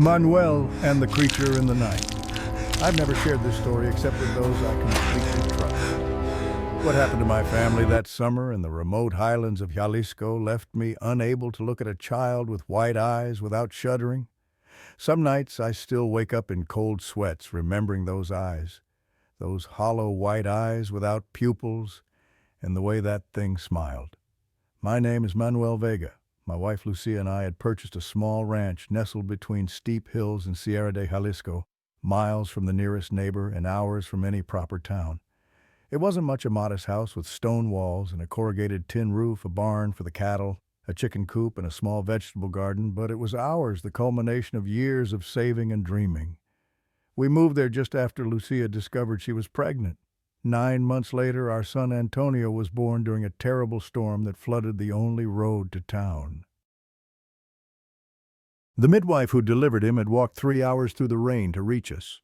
Manuel and the Creature in the Night. I've never shared this story except with those I completely trust. What happened to my family that summer in the remote highlands of Jalisco left me unable to look at a child with white eyes without shuddering. Some nights I still wake up in cold sweats remembering those eyes, those hollow white eyes without pupils, and the way that thing smiled. My name is Manuel Vega. My wife Lucia and I had purchased a small ranch nestled between steep hills in Sierra de Jalisco, miles from the nearest neighbor and hours from any proper town. It wasn't much a modest house with stone walls and a corrugated tin roof, a barn for the cattle, a chicken coop, and a small vegetable garden, but it was ours, the culmination of years of saving and dreaming. We moved there just after Lucia discovered she was pregnant. 9 months later, our son Antonio was born during a terrible storm that flooded the only road to town. The midwife who delivered him had walked 3 hours through the rain to reach us.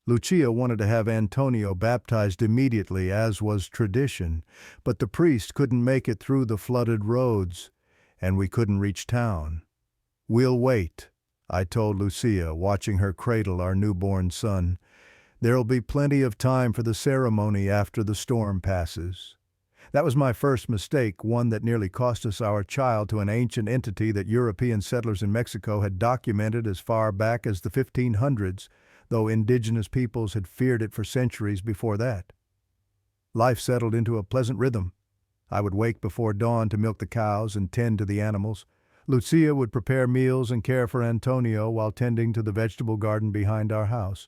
Lucia wanted to have Antonio baptized immediately, as was tradition, but the priest couldn't make it through the flooded roads, and we couldn't reach town. "We'll wait," I told Lucia, watching her cradle our newborn son. "There'll be plenty of time for the ceremony after the storm passes." That was my first mistake, one that nearly cost us our child to an ancient entity that European settlers in Mexico had documented as far back as the 1500s, though indigenous peoples had feared it for centuries before that. Life settled into a pleasant rhythm. I would wake before dawn to milk the cows and tend to the animals. Lucia would prepare meals and care for Antonio while tending to the vegetable garden behind our house.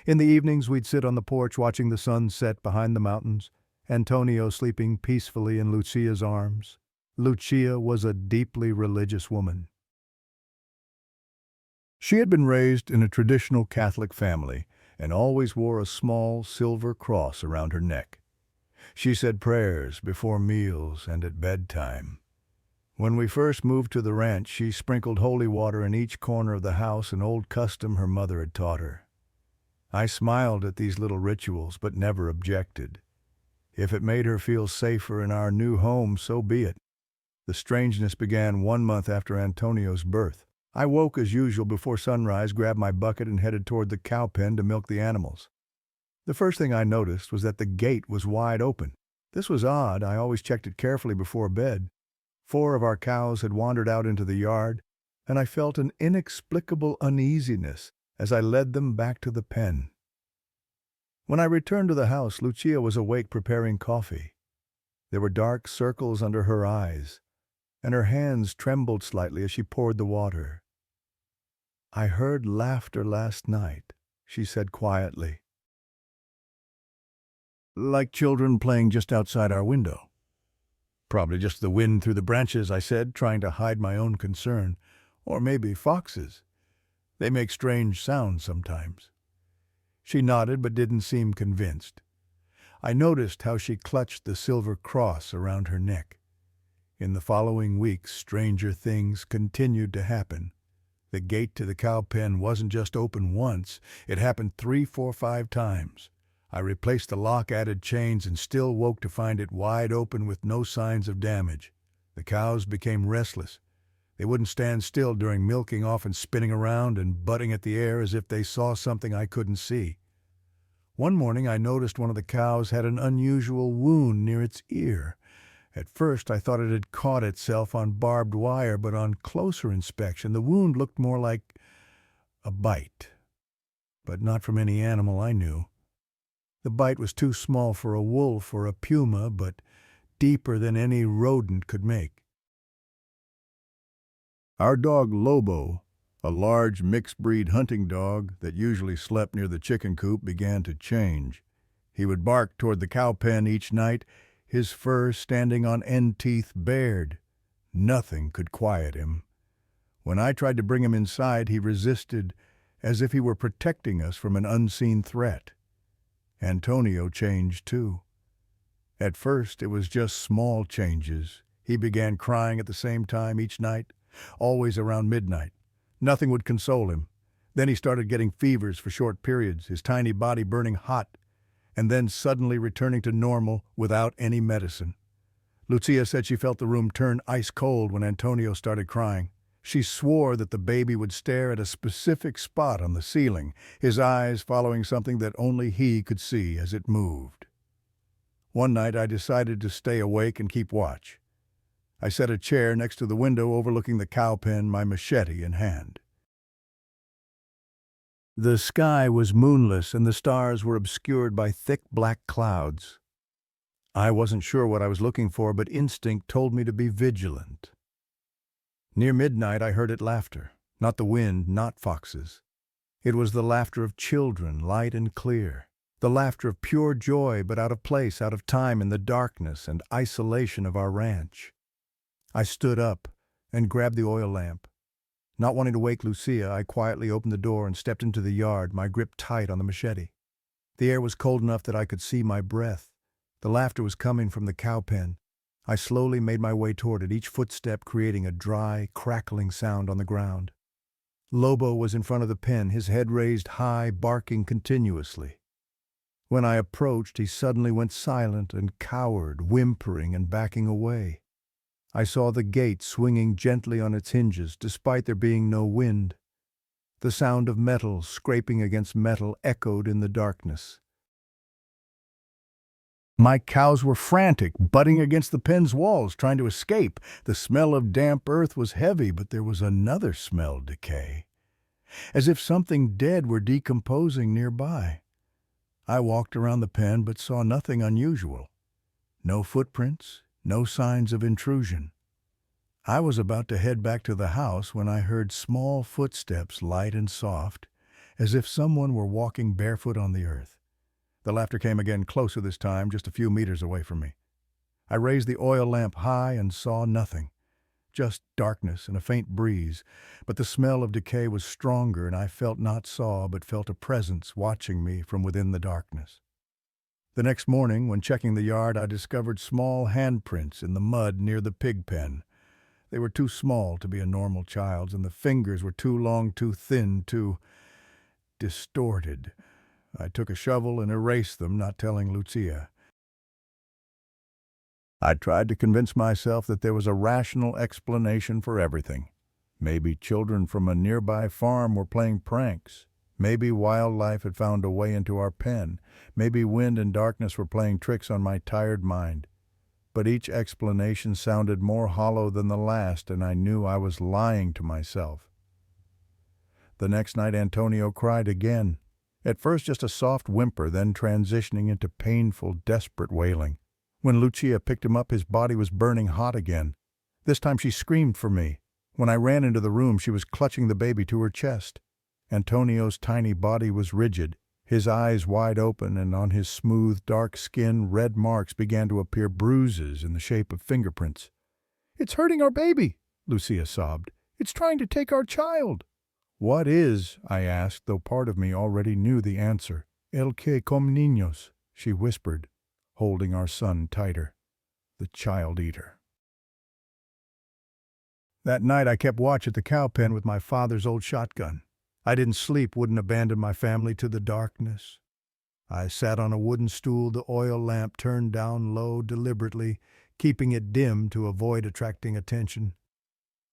In the evenings, we'd sit on the porch watching the sun set behind the mountains, Antonio sleeping peacefully in Lucia's arms. Lucia was a deeply religious woman. She had been raised in a traditional Catholic family and always wore a small silver cross around her neck. She said prayers before meals and at bedtime. When we first moved to the ranch, she sprinkled holy water in each corner of the house, an old custom her mother had taught her. I smiled at these little rituals, but never objected. If it made her feel safer in our new home, so be it. The strangeness began 1 month after Antonio's birth. I woke as usual before sunrise, grabbed my bucket, and headed toward the cow pen to milk the animals. The first thing I noticed was that the gate was wide open. This was odd. I always checked it carefully before bed. 4 of our cows had wandered out into the yard, and I felt an inexplicable uneasiness as I led them back to the pen. When I returned to the house, Lucia was awake preparing coffee. There were dark circles under her eyes, and her hands trembled slightly as she poured the water. "I heard laughter last night," she said quietly. "Like children playing just outside our window." "Probably just the wind through the branches," I said, trying to hide my own concern. "Or maybe foxes. They make strange sounds sometimes." She nodded but didn't seem convinced. I noticed how she clutched the silver cross around her neck. In the following weeks, stranger things continued to happen. The gate to the cow pen wasn't just open once, it happened 3, 4, 5 times. I replaced the lock, added chains, and still woke to find it wide open with no signs of damage. The cows became restless. They wouldn't stand still during milking, often spinning around and butting at the air as if they saw something I couldn't see. One morning I noticed one of the cows had an unusual wound near its ear. At first I thought it had caught itself on barbed wire, but on closer inspection the wound looked more like a bite. But not from any animal I knew. The bite was too small for a wolf or a puma, but deeper than any rodent could make. Our dog Lobo, a large mixed-breed hunting dog that usually slept near the chicken coop, began to change. He would bark toward the cow pen each night, his fur standing on end teeth bared. Nothing could quiet him. When I tried to bring him inside, he resisted, as if he were protecting us from an unseen threat. Antonio changed too. At first, it was just small changes. He began crying at the same time each night, always around midnight. Nothing would console him. Then he started getting fevers for short periods, his tiny body burning hot, and then suddenly returning to normal without any medicine. Lucia said she felt the room turn ice cold when Antonio started crying. She swore that the baby would stare at a specific spot on the ceiling, his eyes following something that only he could see as it moved. One night I decided to stay awake and keep watch. I set a chair next to the window overlooking the cow pen, my machete in hand. The sky was moonless and the stars were obscured by thick black clouds. I wasn't sure what I was looking for, but instinct told me to be vigilant. Near midnight I heard it laughter, not the wind, not foxes. It was the laughter of children, light and clear. The laughter of pure joy, but out of place, out of time in the darkness and isolation of our ranch. I stood up and grabbed the oil lamp. Not wanting to wake Lucia, I quietly opened the door and stepped into the yard, my grip tight on the machete. The air was cold enough that I could see my breath. The laughter was coming from the cow pen. I slowly made my way toward it, each footstep creating a dry, crackling sound on the ground. Lobo was in front of the pen, his head raised high, barking continuously. When I approached, he suddenly went silent and cowered, whimpering and backing away. I saw the gate swinging gently on its hinges, despite there being no wind. The sound of metal scraping against metal echoed in the darkness. My cows were frantic, butting against the pen's walls, trying to escape. The smell of damp earth was heavy, but there was another smell, decay, as if something dead were decomposing nearby. I walked around the pen but saw nothing unusual. No footprints, no signs of intrusion. I was about to head back to the house when I heard small footsteps, light and soft, as if someone were walking barefoot on the earth. The laughter came again, closer this time, just a few meters away from me. I raised the oil lamp high and saw nothing, just darkness and a faint breeze, but the smell of decay was stronger and I not saw, but felt a presence watching me from within the darkness. The next morning, when checking the yard, I discovered small handprints in the mud near the pig pen. They were too small to be a normal child's, and the fingers were too long, too thin, too distorted. I took a shovel and erased them, not telling Lucia. I tried to convince myself that there was a rational explanation for everything. Maybe children from a nearby farm were playing pranks. Maybe wildlife had found a way into our pen. Maybe wind and darkness were playing tricks on my tired mind. But each explanation sounded more hollow than the last, and I knew I was lying to myself. The next night Antonio cried again. At first just a soft whimper, then transitioning into painful, desperate wailing. When Lucia picked him up, his body was burning hot again. This time she screamed for me. When I ran into the room, she was clutching the baby to her chest. Antonio's tiny body was rigid, his eyes wide open, and on his smooth, dark skin, red marks began to appear, bruises in the shape of fingerprints. "It's hurting our baby," Lucia sobbed. "It's trying to take our child." "What is?" I asked, though part of me already knew the answer. "El que come niños," she whispered, holding our son tighter. "The child eater." That night I kept watch at the cow pen with my father's old shotgun. I didn't sleep, wouldn't abandon my family to the darkness. I sat on a wooden stool, the oil lamp turned down low deliberately, keeping it dim to avoid attracting attention.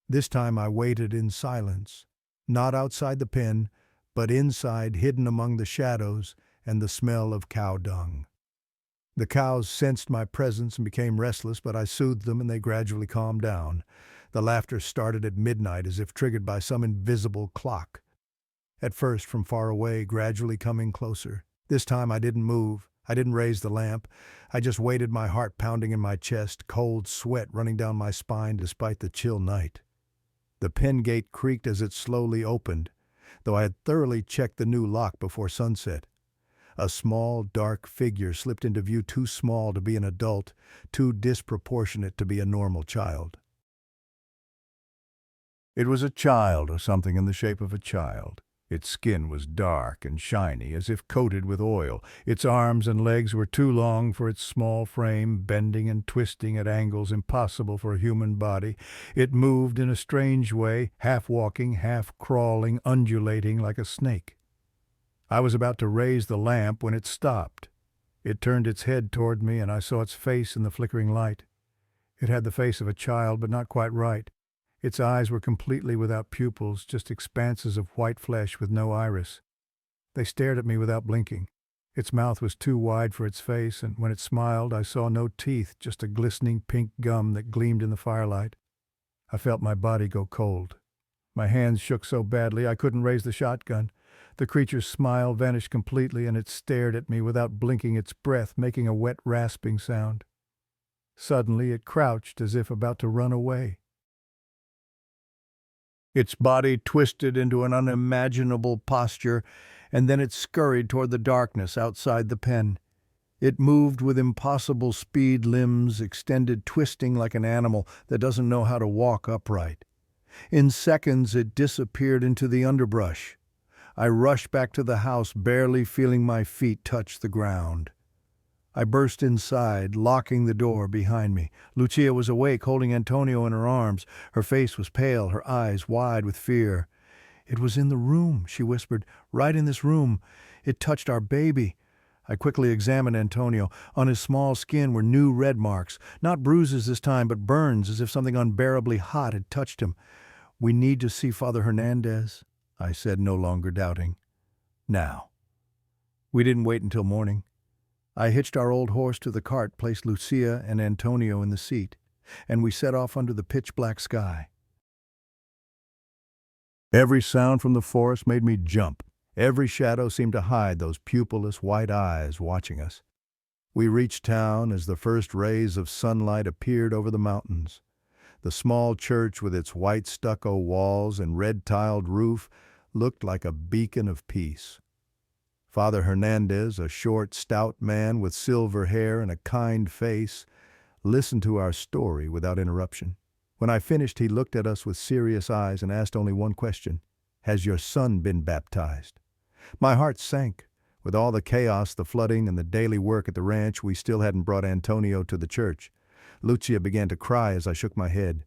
This time I waited in silence, not outside the pen, but inside, hidden among the shadows and the smell of cow dung. The cows sensed my presence and became restless, but I soothed them and they gradually calmed down. The laughter started at midnight as if triggered by some invisible clock. At first from far away, gradually coming closer. This time I didn't move. I didn't raise the lamp. I just waited, my heart pounding in my chest, cold sweat running down my spine despite the chill night. The pen gate creaked as it slowly opened, though I had thoroughly checked the new lock before sunset. A small, dark figure slipped into view, too small to be an adult, too disproportionate to be a normal child. It was a child, or something in the shape of a child. Its skin was dark and shiny, as if coated with oil. Its arms and legs were too long for its small frame, bending and twisting at angles impossible for a human body. It moved in a strange way, half walking, half crawling, undulating like a snake. I was about to raise the lamp when it stopped. It turned its head toward me, and I saw its face in the flickering light. It had the face of a child, but not quite right. Its eyes were completely without pupils, just expanses of white flesh with no iris. They stared at me without blinking. Its mouth was too wide for its face, and when it smiled, I saw no teeth, just a glistening pink gum that gleamed in the firelight. I felt my body go cold. My hands shook so badly I couldn't raise the shotgun. The creature's smile vanished completely, and it stared at me without blinking its breath, making a wet, rasping sound. Suddenly, it crouched as if about to run away. Its body twisted into an unimaginable posture, and then it scurried toward the darkness outside the pen. It moved with impossible speed, limbs extended, twisting like an animal that doesn't know how to walk upright. In seconds, it disappeared into the underbrush. I rushed back to the house, barely feeling my feet touch the ground. I burst inside, locking the door behind me. Lucia was awake, holding Antonio in her arms. Her face was pale, her eyes wide with fear. "It was in the room," she whispered. "Right in this room. It touched our baby." I quickly examined Antonio. On his small skin were new red marks. Not bruises this time, but burns, as if something unbearably hot had touched him. "We need to see Father Hernandez," I said, no longer doubting. "Now." We didn't wait until morning. I hitched our old horse to the cart, placed Lucia and Antonio in the seat, and we set off under the pitch-black sky. Every sound from the forest made me jump. Every shadow seemed to hide those pupilless white eyes watching us. We reached town as the first rays of sunlight appeared over the mountains. The small church with its white stucco walls and red-tiled roof looked like a beacon of peace. Father Hernandez, a short, stout man with silver hair and a kind face, listened to our story without interruption. When I finished, he looked at us with serious eyes and asked only one question: "Has your son been baptized?" My heart sank. With all the chaos, the flooding, and the daily work at the ranch, we still hadn't brought Antonio to the church. Lucia began to cry as I shook my head.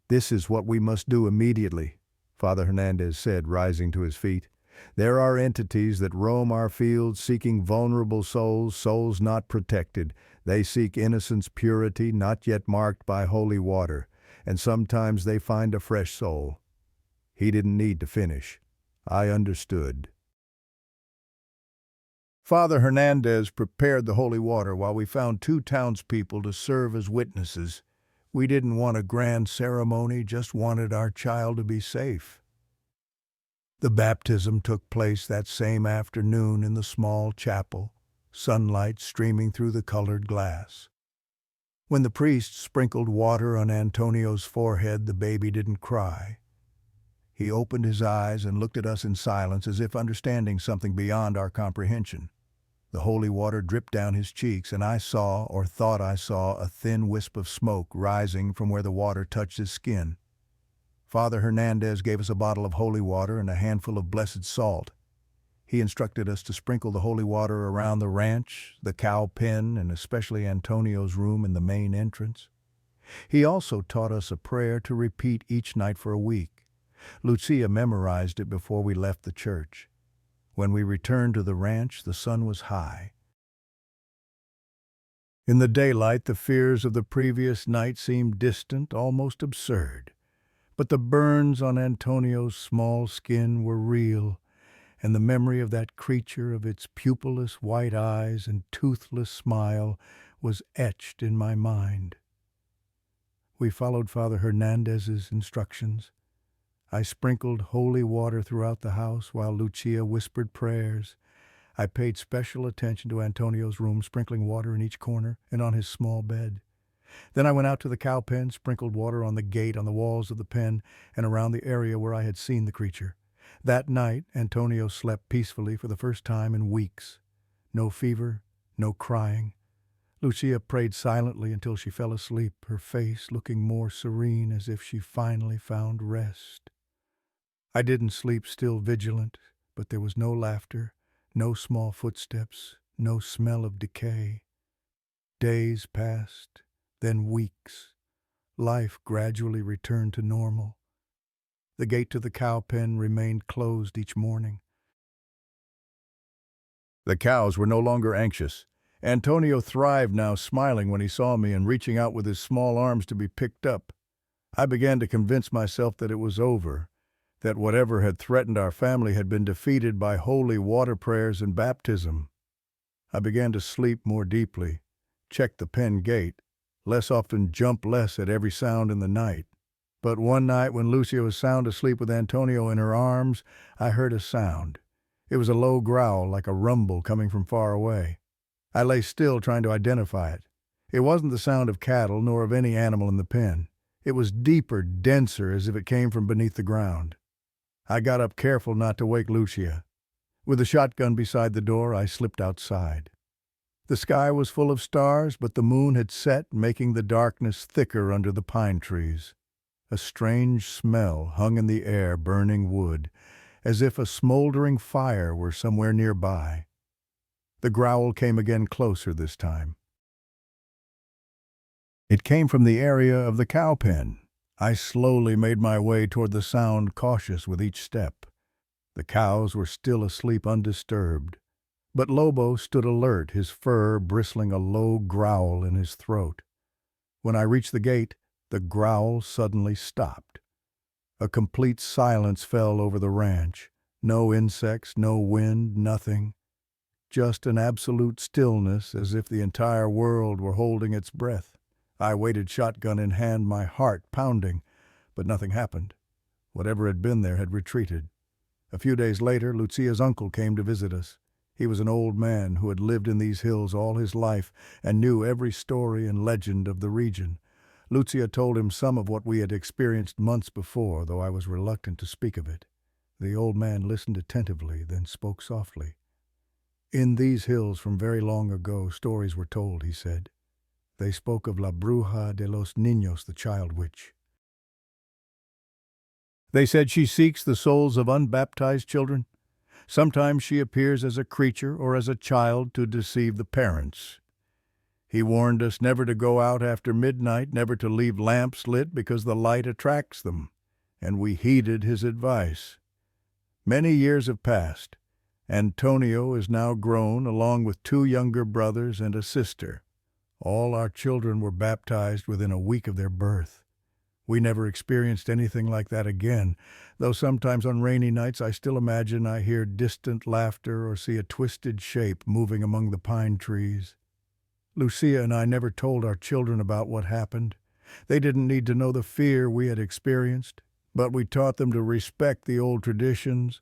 "This is what we must do immediately," Father Hernandez said, rising to his feet. "There are entities that roam our fields seeking vulnerable souls, souls not protected. They seek innocence, purity, not yet marked by holy water, and sometimes they find a fresh soul." He didn't need to finish. I understood. Father Hernandez prepared the holy water while we found 2 townspeople to serve as witnesses. We didn't want a grand ceremony, just wanted our child to be safe. The baptism took place that same afternoon in the small chapel, sunlight streaming through the colored glass. When the priest sprinkled water on Antonio's forehead, the baby didn't cry. He opened his eyes and looked at us in silence, as if understanding something beyond our comprehension. The holy water dripped down his cheeks, and I saw, or thought I saw, a thin wisp of smoke rising from where the water touched his skin. Father Hernandez gave us a bottle of holy water and a handful of blessed salt. He instructed us to sprinkle the holy water around the ranch, the cow pen, and especially Antonio's room in the main entrance. He also taught us a prayer to repeat each night for a week. Lucia memorized it before we left the church. When we returned to the ranch, the sun was high. In the daylight, the fears of the previous night seemed distant, almost absurd. But the burns on Antonio's small skin were real, and the memory of that creature, of its pupilless white eyes and toothless smile, was etched in my mind. We followed Father Hernandez's instructions. I sprinkled holy water throughout the house while Lucia whispered prayers. I paid special attention to Antonio's room, sprinkling water in each corner and on his small bed. Then I went out to the cow pen, sprinkled water on the gate, on the walls of the pen, and around the area where I had seen the creature. That night, Antonio slept peacefully for the first time in weeks. No fever, no crying. Lucia prayed silently until she fell asleep, her face looking more serene, as if she finally found rest. I didn't sleep, still vigilant, but there was no laughter, no small footsteps, no smell of decay. Days passed, then weeks. Life gradually returned to normal. The gate to the cow pen remained closed each morning. The cows were no longer anxious. Antonio thrived now, smiling when he saw me and reaching out with his small arms to be picked up. I began to convince myself that it was over, that whatever had threatened our family had been defeated by holy water prayers and baptism. I began to sleep more deeply, check the pen gate, less often jump less at every sound in the night. But one night when Lucia was sound asleep with Antonio in her arms, I heard a sound. It was a low growl, like a rumble coming from far away. I lay still, trying to identify it. It wasn't the sound of cattle, nor of any animal in the pen. It was deeper, denser, as if it came from beneath the ground. I got up, careful not to wake Lucia. With the shotgun beside the door, I slipped outside. The sky was full of stars, but the moon had set, making the darkness thicker under the pine trees. A strange smell hung in the air, burning wood, as if a smoldering fire were somewhere nearby. The growl came again, closer this time. It came from the area of the cow pen. I slowly made my way toward the sound, cautious with each step. The cows were still asleep undisturbed, but Lobo stood alert, his fur bristling, a low growl in his throat. When I reached the gate, the growl suddenly stopped. A complete silence fell over the ranch. No insects, no wind, nothing. Just an absolute stillness, as if the entire world were holding its breath. I waited, shotgun in hand, my heart pounding, but nothing happened. Whatever had been there had retreated. A few days later, Lucia's uncle came to visit us. He was an old man who had lived in these hills all his life and knew every story and legend of the region. Lucia told him some of what we had experienced months before, though I was reluctant to speak of it. The old man listened attentively, then spoke softly. "In these hills from very long ago, stories were told," he said. "They spoke of La Bruja de los Niños, the child witch. They said she seeks the souls of unbaptized children. Sometimes she appears as a creature or as a child to deceive the parents. He warned us never to go out after midnight, never to leave lamps lit because the light attracts them, and we heeded his advice. Many years have passed. Antonio is now grown, along with 2 younger brothers and a sister. All our children were baptized within a week of their birth. We never experienced anything like that again, though sometimes on rainy nights I still imagine I hear distant laughter or see a twisted shape moving among the pine trees. Lucia and I never told our children about what happened. They didn't need to know the fear we had experienced, but we taught them to respect the old traditions,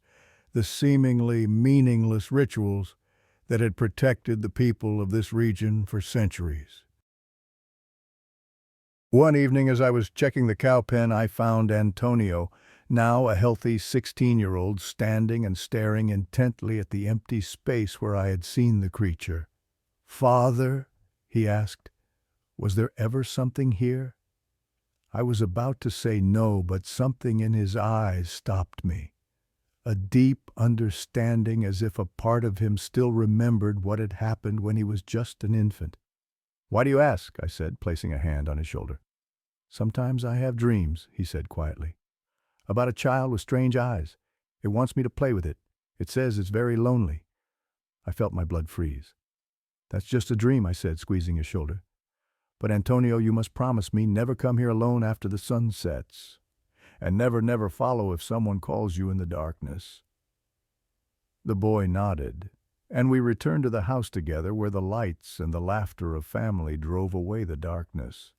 the seemingly meaningless rituals that had protected the people of this region for centuries. One evening, as I was checking the cow pen, I found Antonio, now a healthy 16-year-old, standing and staring intently at the empty space where I had seen the creature. "Father," he asked, "was there ever something here?" I was about to say no, but something in his eyes stopped me. A deep understanding, as if a part of him still remembered what had happened when he was just an infant. "Why do you ask?" I said, placing a hand on his shoulder. "Sometimes I have dreams," he said quietly, "about a child with strange eyes. It wants me to play with it. It says it's very lonely." I felt my blood freeze. "That's just a dream," I said, squeezing his shoulder. "But Antonio, you must promise me never come here alone after the sun sets. And never follow if someone calls you in the darkness." The boy nodded, and we returned to the house together, where the lights and the laughter of family drove away the darkness.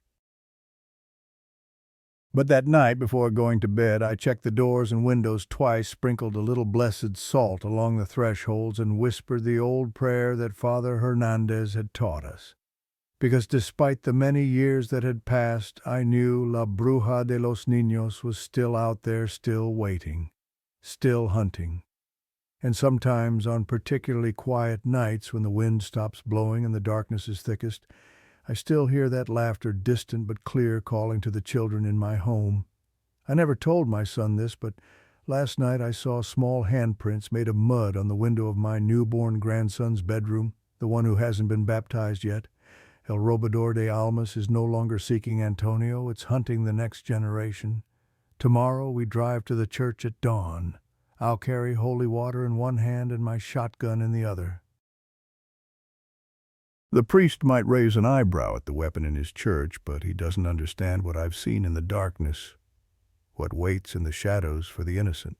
But that night, before going to bed, I checked the doors and windows twice, sprinkled a little blessed salt along the thresholds, and whispered the old prayer that Father Hernandez had taught us. Because despite the many years that had passed, I knew La Bruja de los Niños was still out there, still waiting, still hunting. And sometimes, on particularly quiet nights when the wind stops blowing and the darkness is thickest, I still hear that laughter, distant but clear, calling to the children in my home. I never told my son this, but last night I saw small handprints made of mud on the window of my newborn grandson's bedroom, the one who hasn't been baptized yet. El Robador de Almas is no longer seeking Antonio, it's hunting the next generation. Tomorrow we drive to the church at dawn. I'll carry holy water in one hand and my shotgun in the other. The priest might raise an eyebrow at the weapon in his church, but he doesn't understand what I've seen in the darkness, what waits in the shadows for the innocent.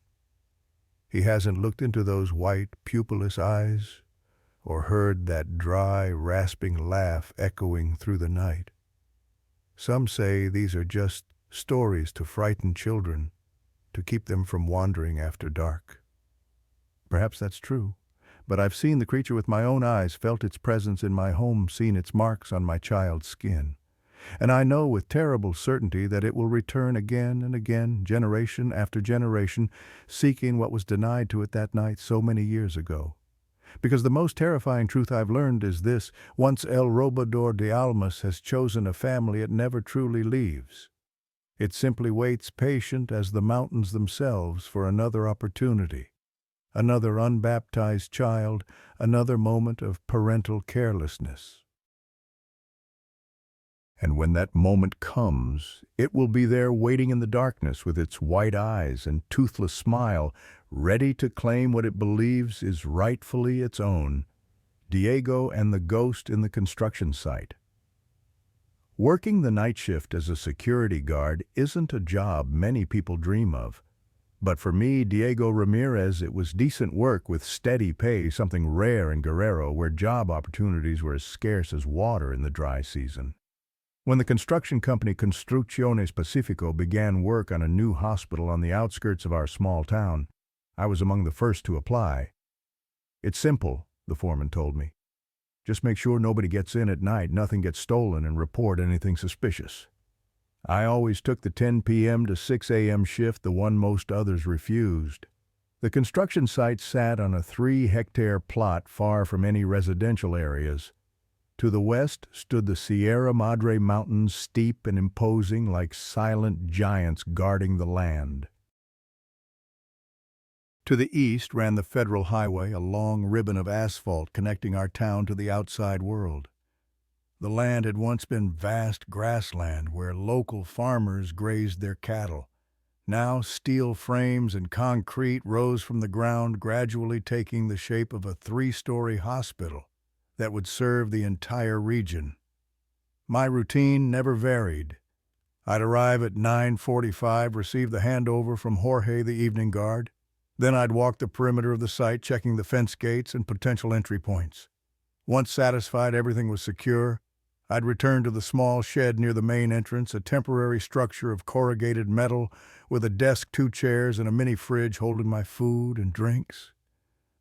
He hasn't looked into those white, pupilless eyes, or heard that dry, rasping laugh echoing through the night. Some say these are just stories to frighten children, to keep them from wandering after dark. Perhaps that's true, but I've seen the creature with my own eyes, felt its presence in my home, seen its marks on my child's skin. And I know with terrible certainty that it will return again and again, generation after generation, seeking what was denied to it that night so many years ago. Because the most terrifying truth I've learned is this: once El Robador de Almas has chosen a family, it never truly leaves. It simply waits patient as the mountains themselves for another opportunity, another unbaptized child, another moment of parental carelessness. And when that moment comes, it will be there waiting in the darkness with its white eyes and toothless smile, ready to claim what it believes is rightfully its own: Diego and the ghost in the construction site. Working the night shift as a security guard isn't a job many people dream of. But for me, Diego Ramirez, it was decent work with steady pay, something rare in Guerrero, where job opportunities were as scarce as water in the dry season. When the construction company Construcciones Pacifico began work on a new hospital on the outskirts of our small town, I was among the first to apply. It's simple, the foreman told me. Just make sure nobody gets in at night, nothing gets stolen, and report anything suspicious. I always took the 10 p.m. to 6 a.m. shift, the one most others refused. The construction site sat on a 3-hectare plot far from any residential areas. To the west stood the Sierra Madre Mountains, steep and imposing like silent giants guarding the land. To the east ran the Federal Highway, a long ribbon of asphalt connecting our town to the outside world. The land had once been vast grassland where local farmers grazed their cattle. Now steel frames and concrete rose from the ground, gradually taking the shape of a 3-story hospital that would serve the entire region. My routine never varied. I'd arrive at 9:45, receive the handover from Jorge, the evening guard. Then I'd walk the perimeter of the site, checking the fence gates and potential entry points. Once satisfied everything was secure, I'd return to the small shed near the main entrance, a temporary structure of corrugated metal with a desk, 2 chairs, and a mini fridge holding my food and drinks.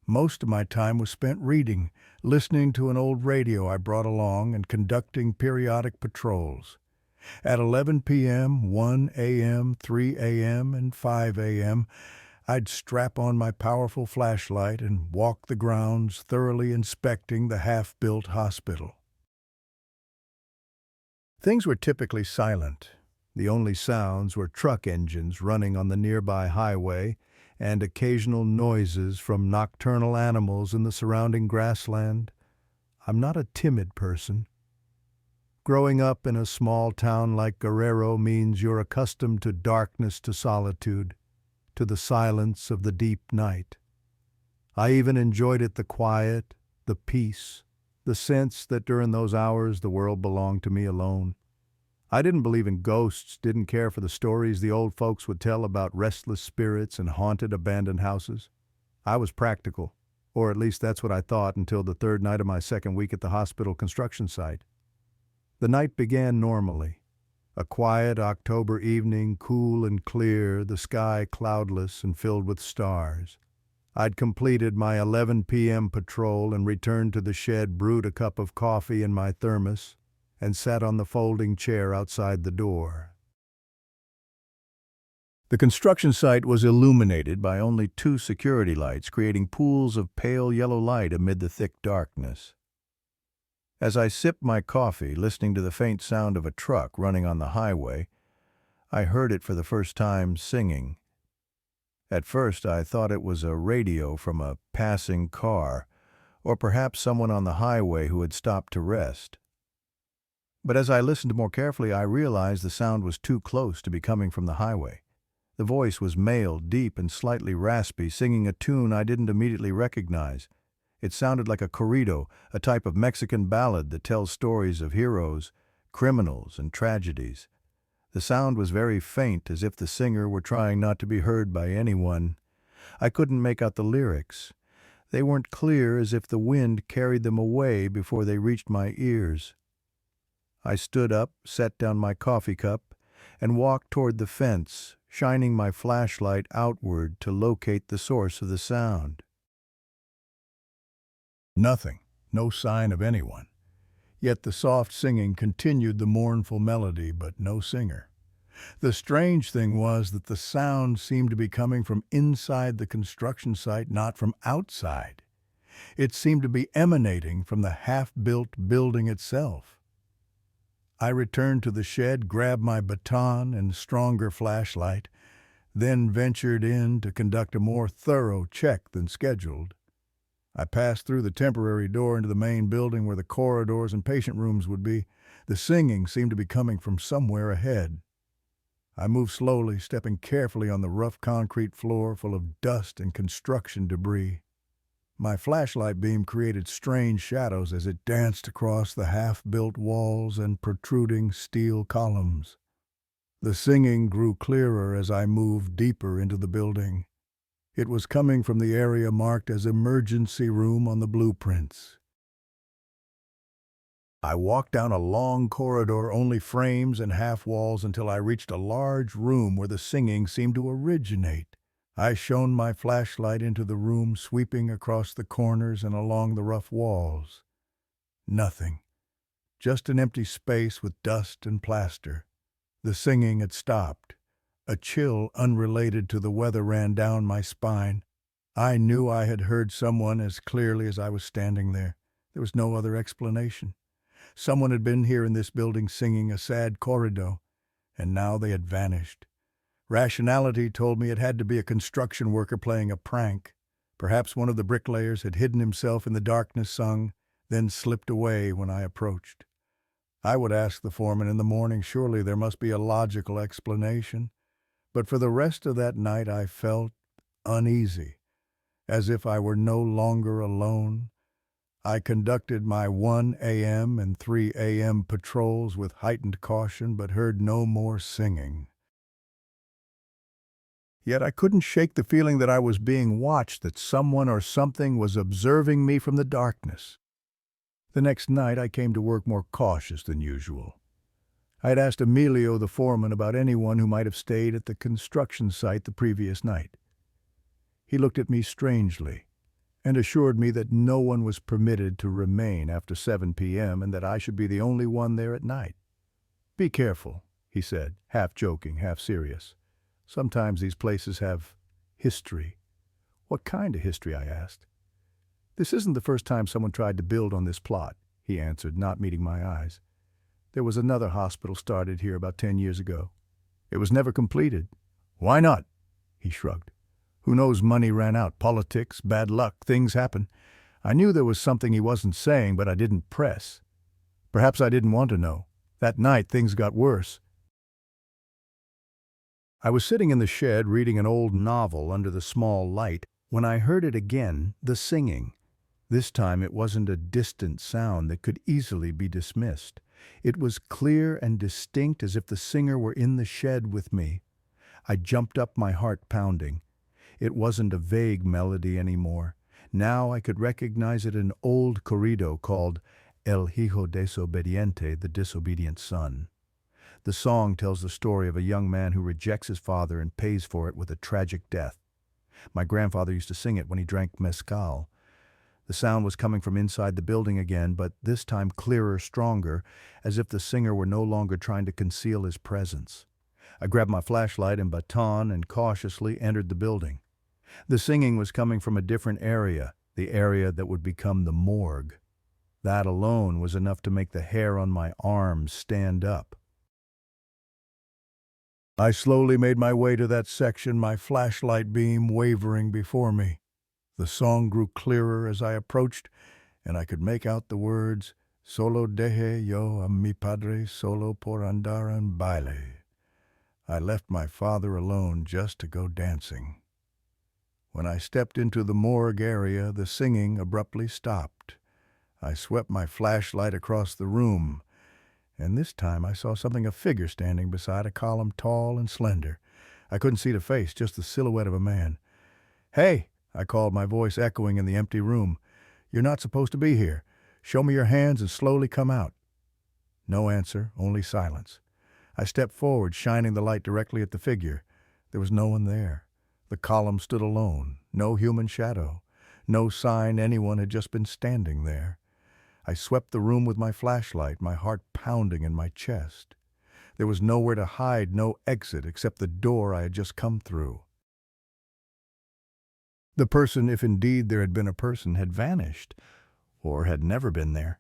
Most of my time was spent reading, listening to an old radio I brought along, and conducting periodic patrols. At 11 p.m., 1 a.m., 3 a.m., and 5 a.m., I'd strap on my powerful flashlight and walk the grounds, thoroughly inspecting the half-built hospital. Things were typically silent. The only sounds were truck engines running on the nearby highway and occasional noises from nocturnal animals in the surrounding grassland. I'm not a timid person. Growing up in a small town like Guerrero means you're accustomed to darkness, to solitude, to the silence of the deep night. I even enjoyed it, the quiet, the peace, the sense that during those hours the world belonged to me alone. I didn't believe in ghosts, didn't care for the stories the old folks would tell about restless spirits and haunted abandoned houses. I was practical, or at least that's what I thought until the 3rd night of my 2nd week at the hospital construction site. The night began normally. A quiet October evening, cool and clear, the sky cloudless and filled with stars. I'd completed my 11 p.m. patrol and returned to the shed, brewed a cup of coffee in my thermos, and sat on the folding chair outside the door. The construction site was illuminated by only 2 security lights, creating pools of pale yellow light amid the thick darkness. As I sipped my coffee, listening to the faint sound of a truck running on the highway, I heard it for the first time singing. At first, I thought it was a radio from a passing car, or perhaps someone on the highway who had stopped to rest. But as I listened more carefully, I realized the sound was too close to be coming from the highway. The voice was male, deep and slightly raspy, singing a tune I didn't immediately recognize. It sounded like a corrido, a type of Mexican ballad that tells stories of heroes, criminals, and tragedies. The sound was very faint, as if the singer were trying not to be heard by anyone. I couldn't make out the lyrics. They weren't clear, as if the wind carried them away before they reached my ears. I stood up, set down my coffee cup, and walked toward the fence, shining my flashlight outward to locate the source of the sound. Nothing, no sign of anyone. Yet the soft singing continued the mournful melody, but no singer. The strange thing was that the sound seemed to be coming from inside the construction site, not from outside. It seemed to be emanating from the half-built building itself. I returned to the shed, grabbed my baton and stronger flashlight, then ventured in to conduct a more thorough check than scheduled. I passed through the temporary door into the main building where the corridors and patient rooms would be. The singing seemed to be coming from somewhere ahead. I moved slowly, stepping carefully on the rough concrete floor full of dust and construction debris. My flashlight beam created strange shadows as it danced across the half-built walls and protruding steel columns. The singing grew clearer as I moved deeper into the building. It was coming from the area marked as emergency room on the blueprints. I walked down a long corridor, only frames and half walls, until I reached a large room where the singing seemed to originate. I shone my flashlight into the room, sweeping across the corners and along the rough walls. Nothing. Just an empty space with dust and plaster. The singing had stopped. A chill unrelated to the weather ran down my spine. I knew I had heard someone as clearly as I was standing there. There was no other explanation. Someone had been here in this building singing a sad corrido, and now they had vanished. Rationality told me it had to be a construction worker playing a prank. Perhaps one of the bricklayers had hidden himself in the darkness, sung, then slipped away when I approached. I would ask the foreman in the morning. Surely there must be a logical explanation. But for the rest of that night I felt uneasy, as if I were no longer alone. I conducted my 1 a.m. and 3 a.m. patrols with heightened caution, but heard no more singing. Yet I couldn't shake the feeling that I was being watched, that someone or something was observing me from the darkness. The next night I came to work more cautious than usual. I had asked Emilio, the foreman, about anyone who might have stayed at the construction site the previous night. He looked at me strangely and assured me that no one was permitted to remain after 7 p.m. and that I should be the only one there at night. "Be careful," he said, half joking, half serious. "Sometimes these places have history." "What kind of history?" I asked. "This isn't the first time someone tried to build on this plot," he answered, not meeting my eyes. "There was another hospital started here about 10 years ago. It was never completed." "Why not?" he shrugged. "Who knows, money ran out, politics, bad luck, things happen." I knew there was something he wasn't saying, but I didn't press. Perhaps I didn't want to know. That night things got worse. I was sitting in the shed reading an old novel under the small light when I heard it again, the singing. This time it wasn't a distant sound that could easily be dismissed. It was clear and distinct, as if the singer were in the shed with me. I jumped up, my heart pounding. It wasn't a vague melody anymore. Now I could recognize it, an old corrido called El Hijo Desobediente, the disobedient son. The song tells the story of a young man who rejects his father and pays for it with a tragic death. My grandfather used to sing it when he drank mezcal. The sound was coming from inside the building again, but this time clearer, stronger, as if the singer were no longer trying to conceal his presence. I grabbed my flashlight and baton and cautiously entered the building. The singing was coming from a different area, the area that would become the morgue. That alone was enough to make the hair on my arms stand up. I slowly made my way to that section, my flashlight beam wavering before me. The song grew clearer as I approached, and I could make out the words, "Solo dejé yo a mi padre solo por andar en baile." I left my father alone just to go dancing. When I stepped into the morgue area, the singing abruptly stopped. I swept my flashlight across the room, and this time I saw a figure standing beside a column, tall and slender. I couldn't see the face, just the silhouette of a man. "Hey!" I called, my voice echoing in the empty room. "You're not supposed to be here. Show me your hands and slowly come out." No answer, only silence. I stepped forward, shining the light directly at the figure. There was no one there. The column stood alone, no human shadow, no sign anyone had just been standing there. I swept the room with my flashlight, my heart pounding in my chest. There was nowhere to hide, no exit except the door I had just come through. The person, if indeed there had been a person, had vanished, or had never been there.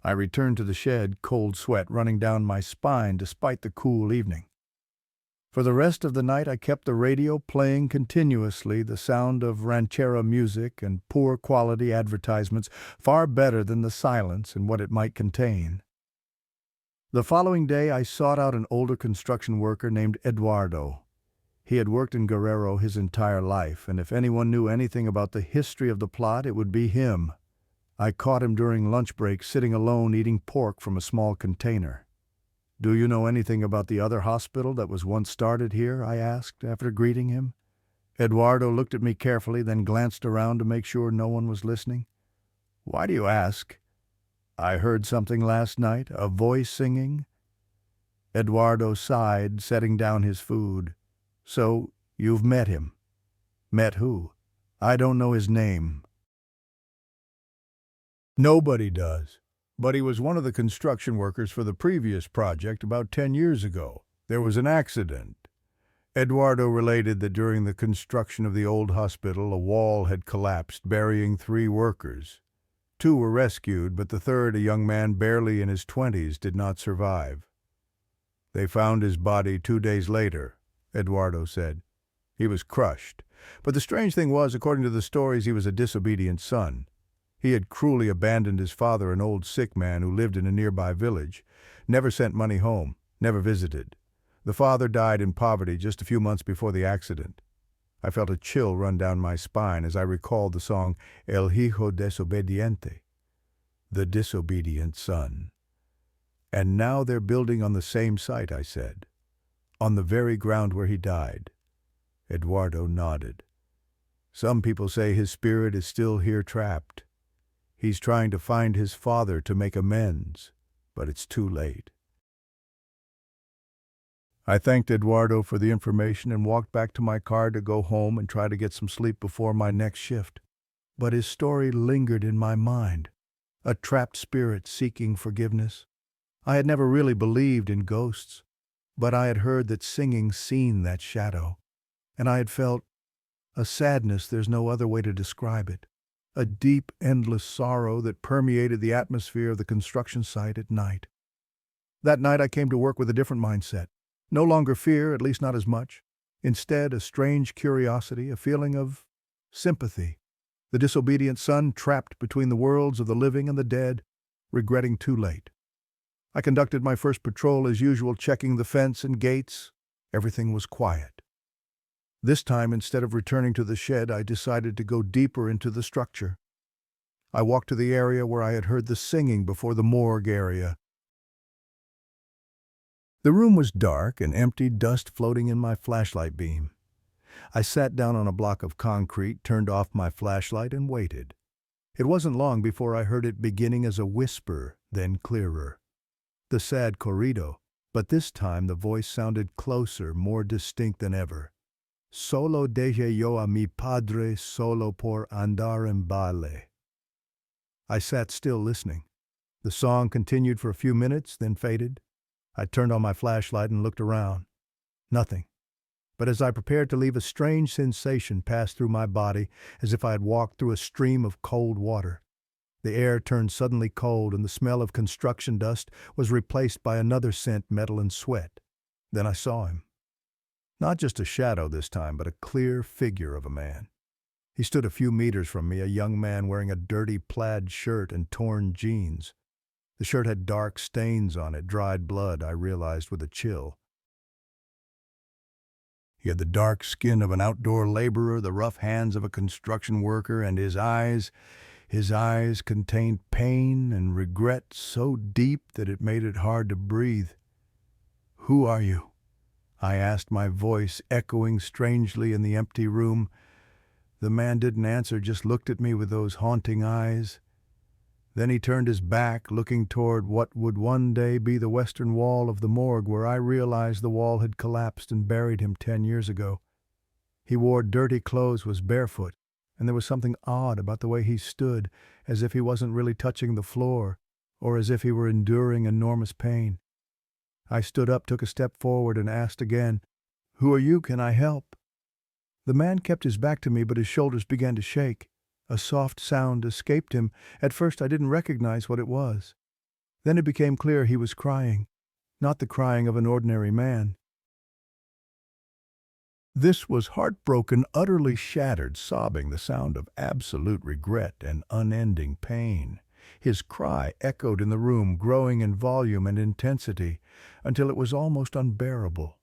I returned to the shed, cold sweat running down my spine despite the cool evening. For the rest of the night I kept the radio playing continuously, the sound of ranchera music and poor quality advertisements, far better than the silence and what it might contain. The following day I sought out an older construction worker named Eduardo. He had worked in Guerrero his entire life, and if anyone knew anything about the history of the plot, it would be him. I caught him during lunch break sitting alone eating pork from a small container. "Do you know anything about the other hospital that was once started here?" I asked after greeting him. Eduardo looked at me carefully, then glanced around to make sure no one was listening. "Why do you ask?" "I heard something last night, a voice singing." Eduardo sighed, setting down his food. "So, you've met him?" "Met who?" "I don't know his name." Nobody does. But he was one of the construction workers for the previous project about 10 years ago. There was an accident. Eduardo related that during the construction of the old hospital, a wall had collapsed, burying 3 workers. 2 were rescued, but the third, a young man barely in his 20s, did not survive. "They found his body 2 days later," Eduardo said. "He was crushed. But the strange thing was, according to the stories, he was a disobedient son. He had cruelly abandoned his father, an old sick man who lived in a nearby village, never sent money home, never visited. The father died in poverty just a few months before the accident." I felt a chill run down my spine as I recalled the song El Hijo Desobediente, the disobedient son. "And now they're building on the same site," I said. "On the very ground where he died." Eduardo nodded. "Some people say his spirit is still here trapped. He's trying to find his father to make amends, but it's too late." I thanked Eduardo for the information and walked back to my car to go home and try to get some sleep before my next shift. But his story lingered in my mind, a trapped spirit seeking forgiveness. I had never really believed in ghosts, but I had heard that singing seen that shadow, and I had felt a sadness there's no other way to describe it. A deep, endless sorrow that permeated the atmosphere of the construction site at night. That night I came to work with a different mindset. No longer fear, at least not as much. Instead, a strange curiosity, a feeling of sympathy. The disobedient son trapped between the worlds of the living and the dead, regretting too late. I conducted my first patrol as usual, checking the fence and gates. Everything was quiet. This time, instead of returning to the shed, I decided to go deeper into the structure. I walked to the area where I had heard the singing before the morgue area. The room was dark and empty, dust floating in my flashlight beam. I sat down on a block of concrete, turned off my flashlight, and waited. It wasn't long before I heard it beginning as a whisper, then clearer. The sad corrido, but this time the voice sounded closer, more distinct than ever. "Solo dejé yo a mi padre solo por andar en baile." I sat still listening. The song continued for a few minutes, then faded. I turned on my flashlight and looked around. Nothing. But as I prepared to leave, a strange sensation passed through my body, as if I had walked through a stream of cold water. The air turned suddenly cold, and the smell of construction dust was replaced by another scent, metal and sweat. Then I saw him. Not just a shadow this time, but a clear figure of a man. He stood a few meters from me, a young man wearing a dirty plaid shirt and torn jeans. The shirt had dark stains on it, dried blood, I realized with a chill. He had the dark skin of an outdoor laborer, the rough hands of a construction worker, and his eyes contained pain and regret so deep that it made it hard to breathe. "Who are you?" I asked, my voice echoing strangely in the empty room. The man didn't answer, just looked at me with those haunting eyes. Then he turned his back, looking toward what would one day be the western wall of the morgue, where I realized the wall had collapsed and buried him 10 years ago. He wore dirty clothes, was barefoot, and there was something odd about the way he stood, as if he wasn't really touching the floor, or as if he were enduring enormous pain. I stood up, took a step forward, and asked again, "Who are you? Can I help?" The man kept his back to me, but his shoulders began to shake. A soft sound escaped him. At first I didn't recognize what it was. Then it became clear he was crying, not the crying of an ordinary man. This was heartbroken, utterly shattered sobbing, the sound of absolute regret and unending pain. His cry echoed in the room, growing in volume and intensity, until it was almost unbearable.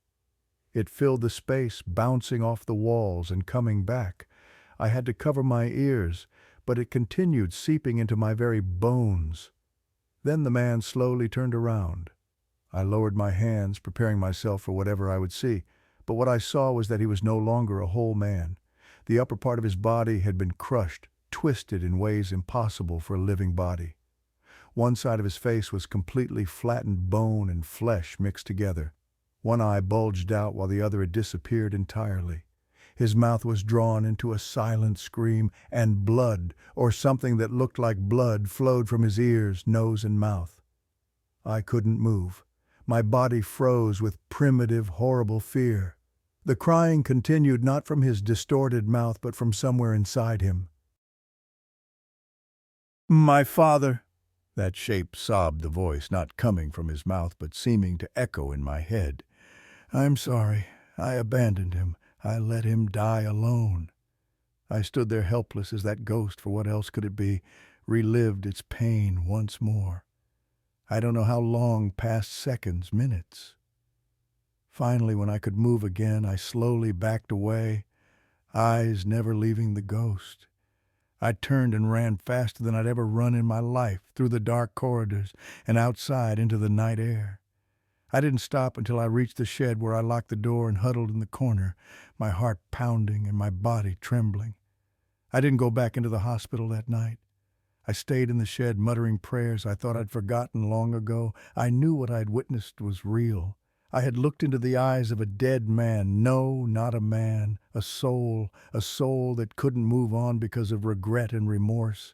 It filled the space, bouncing off the walls and coming back. I had to cover my ears, but it continued, seeping into my very bones. Then the man slowly turned around. I lowered my hands, preparing myself for whatever I would see, but what I saw was that he was no longer a whole man. The upper part of his body had been crushed, twisted in ways impossible for a living body. One side of his face was completely flattened bone and flesh mixed together. One eye bulged out while the other had disappeared entirely. His mouth was drawn into a silent scream, and blood, or something that looked like blood, flowed from his ears, nose, and mouth. I couldn't move. My body froze with primitive, horrible fear. The crying continued not from his distorted mouth, but from somewhere inside him. "My father!" That shape sobbed, the voice not coming from his mouth, but seeming to echo in my head. "I'm sorry. I abandoned him. I let him die alone." I stood there helpless as that ghost, for what else could it be, relived its pain once more. I don't know how long passed, seconds, minutes. Finally, when I could move again, I slowly backed away, eyes never leaving the ghost. I turned and ran faster than I'd ever run in my life, through the dark corridors and outside into the night air. I didn't stop until I reached the shed, where I locked the door and huddled in the corner, my heart pounding and my body trembling. I didn't go back into the hospital that night. I stayed in the shed, muttering prayers I thought I'd forgotten long ago. I knew what I'd witnessed was real. I had looked into the eyes of a dead man. No, not a man, a soul that couldn't move on because of regret and remorse.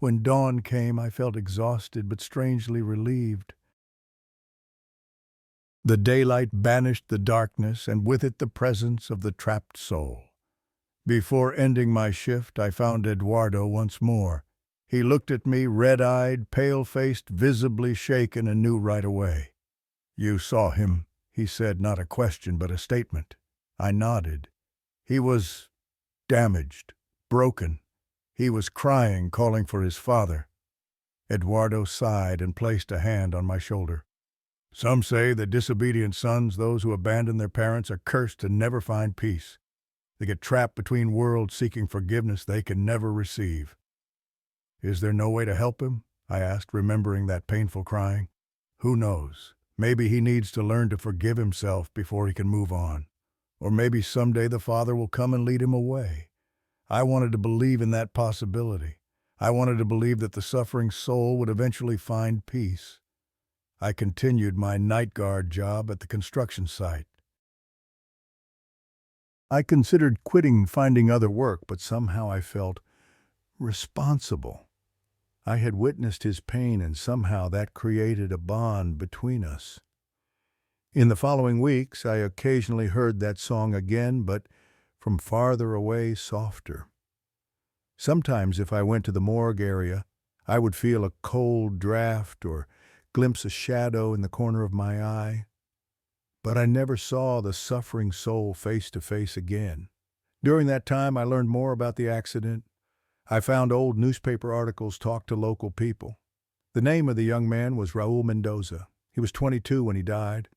When dawn came, I felt exhausted but strangely relieved. The daylight banished the darkness, and with it the presence of the trapped soul. Before ending my shift, I found Eduardo once more. He looked at me, red-eyed, pale-faced, visibly shaken, and knew right away. "You saw him," he said, not a question but a statement. I nodded. He was damaged, broken. He was crying, calling for his father. Eduardo sighed and placed a hand on my shoulder. "Some say that disobedient sons, those who abandon their parents, are cursed and never find peace. They get trapped between worlds, seeking forgiveness they can never receive." "Is there no way to help him?" I asked, remembering that painful crying. "Who knows? Maybe he needs to learn to forgive himself before he can move on. Or maybe someday the Father will come and lead him away." I wanted to believe in that possibility. I wanted to believe that the suffering soul would eventually find peace. I continued my night guard job at the construction site. I considered quitting, finding other work, but somehow I felt responsible. I had witnessed his pain, and somehow that created a bond between us. In the following weeks, I occasionally heard that song again, but from farther away, softer. Sometimes if I went to the morgue area, I would feel a cold draft or glimpse a shadow in the corner of my eye. But I never saw the suffering soul face to face again. During that time, I learned more about the accident. I found old newspaper articles, talked to local people. The name of the young man was Raul Mendoza. He was 22 when he died.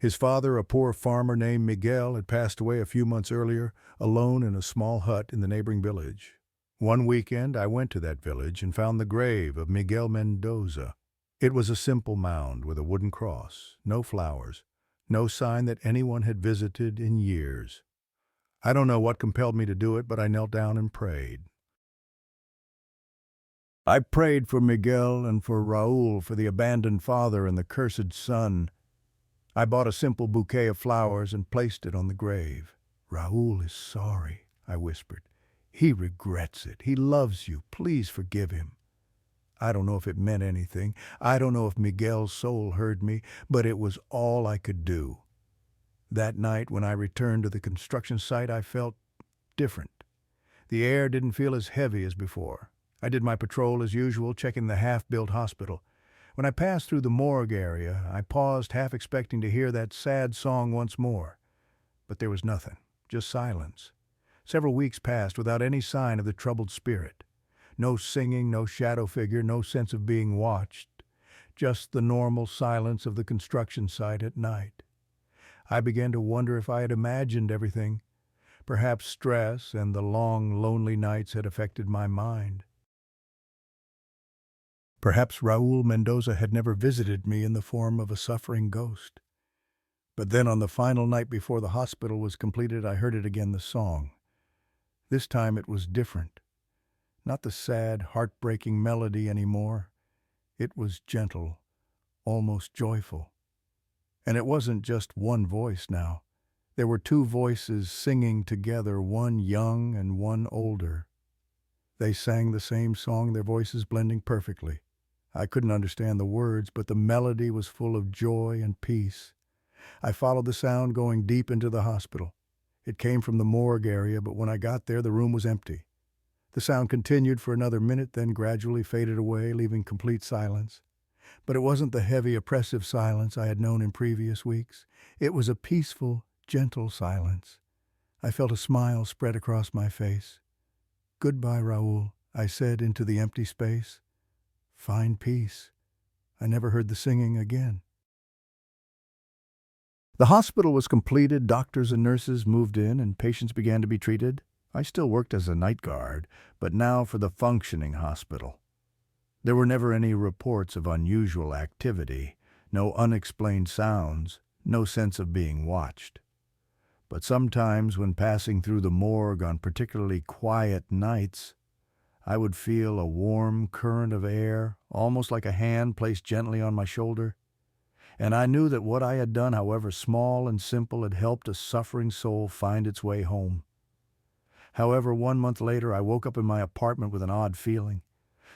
His father, a poor farmer named Miguel, had passed away a few months earlier, alone in a small hut in the neighboring village. One weekend, I went to that village and found the grave of Miguel Mendoza. It was a simple mound with a wooden cross, no flowers, no sign that anyone had visited in years. I don't know what compelled me to do it, but I knelt down and prayed. I prayed for Miguel and for Raul, for the abandoned father and the cursed son. I bought a simple bouquet of flowers and placed it on the grave. "Raul is sorry," I whispered. "He regrets it. He loves you. Please forgive him." I don't know if it meant anything. I don't know if Miguel's soul heard me, but it was all I could do. That night, when I returned to the construction site, I felt different. The air didn't feel as heavy as before. I did my patrol as usual, checking the half-built hospital. When I passed through the morgue area, I paused, half expecting to hear that sad song once more. But there was nothing, just silence. Several weeks passed without any sign of the troubled spirit. No singing, no shadow figure, no sense of being watched. Just the normal silence of the construction site at night. I began to wonder if I had imagined everything. Perhaps stress and the long, lonely nights had affected my mind. Perhaps Raul Mendoza had never visited me in the form of a suffering ghost. But then on the final night before the hospital was completed, I heard it again, the song. This time it was different. Not the sad, heartbreaking melody anymore. It was gentle, almost joyful. And it wasn't just one voice now. There were two voices singing together, one young and one older. They sang the same song, their voices blending perfectly. I couldn't understand the words, but the melody was full of joy and peace. I followed the sound going deep into the hospital. It came from the morgue area, but when I got there, the room was empty. The sound continued for another minute, then gradually faded away, leaving complete silence. But it wasn't the heavy, oppressive silence I had known in previous weeks. It was a peaceful, gentle silence. I felt a smile spread across my face. "Goodbye, Raul," I said into the empty space. "Find peace." I never heard the singing again. The hospital was completed, doctors and nurses moved in, and patients began to be treated. I still worked as a night guard, but now for the functioning hospital. There were never any reports of unusual activity, no unexplained sounds, no sense of being watched. But sometimes when passing through the morgue on particularly quiet nights, I would feel a warm current of air, almost like a hand placed gently on my shoulder. And I knew that what I had done, however small and simple, had helped a suffering soul find its way home. However, 1 month later, I woke up in my apartment with an odd feeling.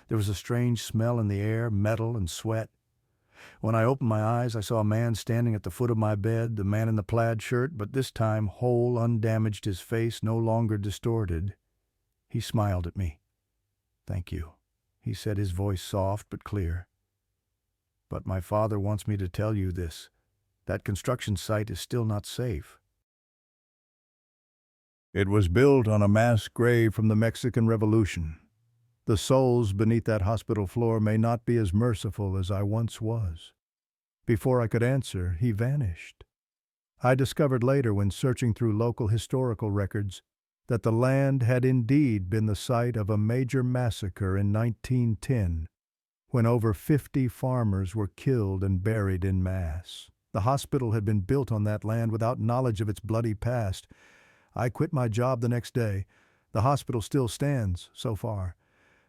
There was a strange smell in the air, metal and sweat. When I opened my eyes, I saw a man standing at the foot of my bed, the man in the plaid shirt, but this time whole, undamaged, his face no longer distorted. He smiled at me. "Thank you," he said, his voice soft but clear. "But my father wants me to tell you this. That construction site is still not safe." It was built on a mass grave from the Mexican Revolution. The souls beneath that hospital floor may not be as merciful as I once was. Before I could answer, he vanished. I discovered later, when searching through local historical records, that the land had indeed been the site of a major massacre in 1910, when over 50 farmers were killed and buried in mass. The hospital had been built on that land without knowledge of its bloody past. I quit my job the next day. The hospital still stands, so far.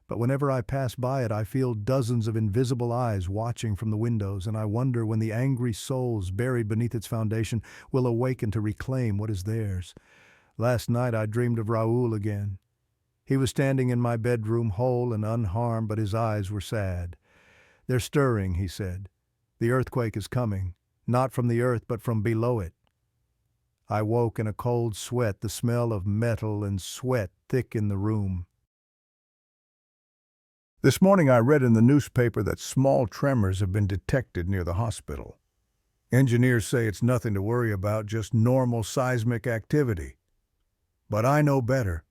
But whenever I pass by it, I feel dozens of invisible eyes watching from the windows, and I wonder when the angry souls buried beneath its foundation will awaken to reclaim what is theirs. Last night I dreamed of Raul again. He was standing in my bedroom, whole and unharmed, but his eyes were sad. "They're stirring," he said. "The earthquake is coming, not from the earth, but from below it." I woke in a cold sweat, the smell of metal and sweat thick in the room. This morning I read in the newspaper that small tremors have been detected near the hospital. Engineers say it's nothing to worry about, just normal seismic activity. But I know better,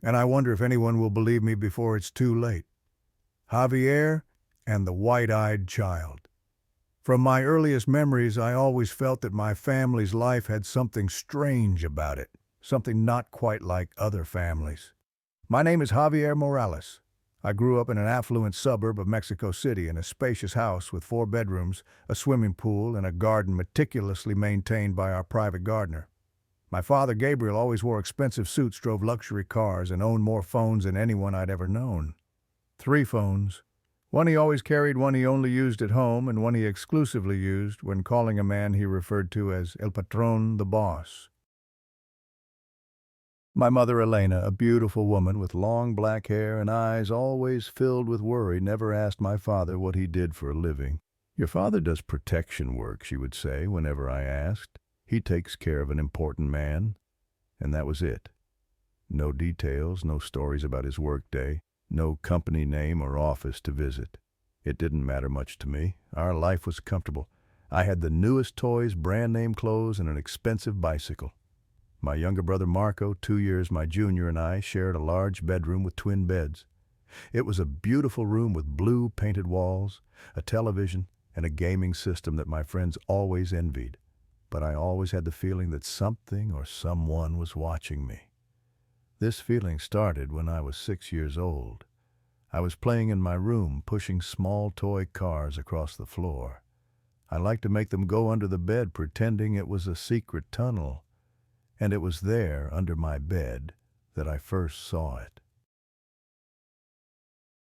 and I wonder if anyone will believe me before it's too late. Javier and the white-eyed child. From my earliest memories, I always felt that my family's life had something strange about it, something not quite like other families. My name is Javier Morales. I grew up in an affluent suburb of Mexico City in a spacious house with 4 bedrooms, a swimming pool, and a garden meticulously maintained by our private gardener. My father, Gabriel, always wore expensive suits, drove luxury cars, and owned more phones than anyone I'd ever known. 3 phones. One he always carried, one he only used at home, and one he exclusively used when calling a man he referred to as El Patron, the boss. My mother, Elena, a beautiful woman with long black hair and eyes always filled with worry, never asked my father what he did for a living. "Your father does protection work," she would say whenever I asked. "He takes care of an important man." And that was it. No details, no stories about his workday, no company name or office to visit. It didn't matter much to me. Our life was comfortable. I had the newest toys, brand-name clothes, and an expensive bicycle. My younger brother Marco, 2 years my junior, and I shared a large bedroom with twin beds. It was a beautiful room with blue painted walls, a television, and a gaming system that my friends always envied. But I always had the feeling that something or someone was watching me. This feeling started when I was 6 years old. I was playing in my room, pushing small toy cars across the floor. I liked to make them go under the bed, pretending it was a secret tunnel. And it was there, under my bed, that I first saw it.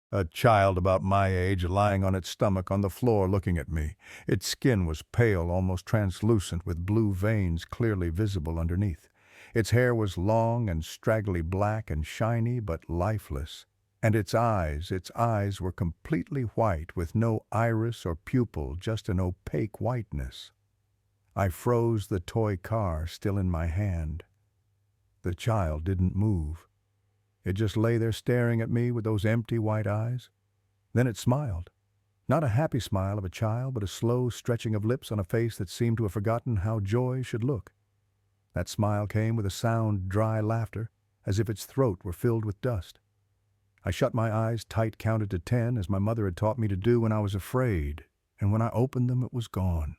A child about my age lying on its stomach on the floor looking at me. Its skin was pale, almost translucent, with blue veins clearly visible underneath. Its hair was long and straggly black and shiny but lifeless. And its eyes were completely white with no iris or pupil, just an opaque whiteness. I froze the toy car still in my hand. The child didn't move. It just lay there staring at me with those empty white eyes. Then it smiled. Not a happy smile of a child, but a slow stretching of lips on a face that seemed to have forgotten how joy should look. That smile came with a sound, dry laughter, as if its throat were filled with dust. I shut my eyes tight, counted to 10, as my mother had taught me to do when I was afraid, and when I opened them it was gone.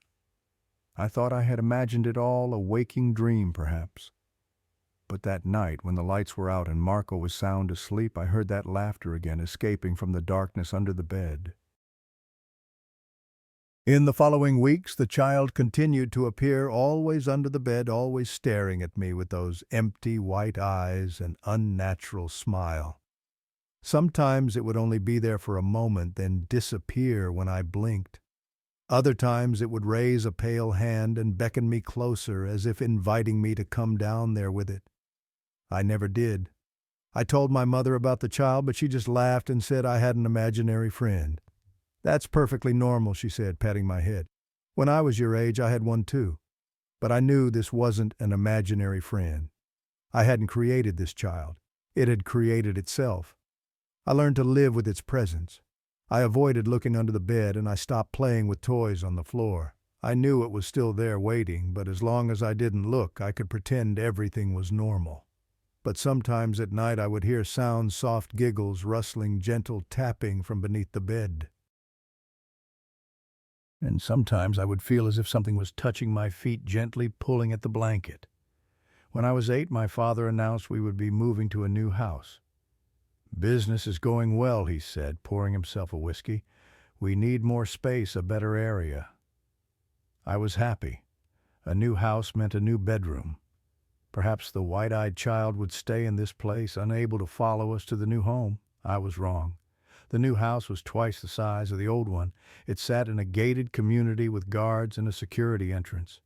I thought I had imagined it all, a waking dream perhaps. But that night, when the lights were out and Marco was sound asleep, I heard that laughter again, escaping from the darkness under the bed. In the following weeks, the child continued to appear, always under the bed, always staring at me with those empty white eyes and unnatural smile. Sometimes it would only be there for a moment, then disappear when I blinked. Other times it would raise a pale hand and beckon me closer, as if inviting me to come down there with it. I never did. I told my mother about the child, but she just laughed and said I had an imaginary friend. "That's perfectly normal," she said, patting my head. "When I was your age, I had one too. But I knew this wasn't an imaginary friend. I hadn't created this child. It had created itself. I learned to live with its presence. I avoided looking under the bed, and I stopped playing with toys on the floor. I knew it was still there waiting, but as long as I didn't look, I could pretend everything was normal. But sometimes at night I would hear sounds, soft giggles, rustling, gentle tapping from beneath the bed. And sometimes I would feel as if something was touching my feet, gently pulling at the blanket. When I was 8, my father announced we would be moving to a new house. "Business is going well," he said, pouring himself a whiskey. "We need more space, a better area." I was happy. A new house meant a new bedroom. Perhaps the white-eyed child would stay in this place, unable to follow us to the new home. I was wrong. The new house was twice the size of the old one. It sat in a gated community with guards and a security entrance.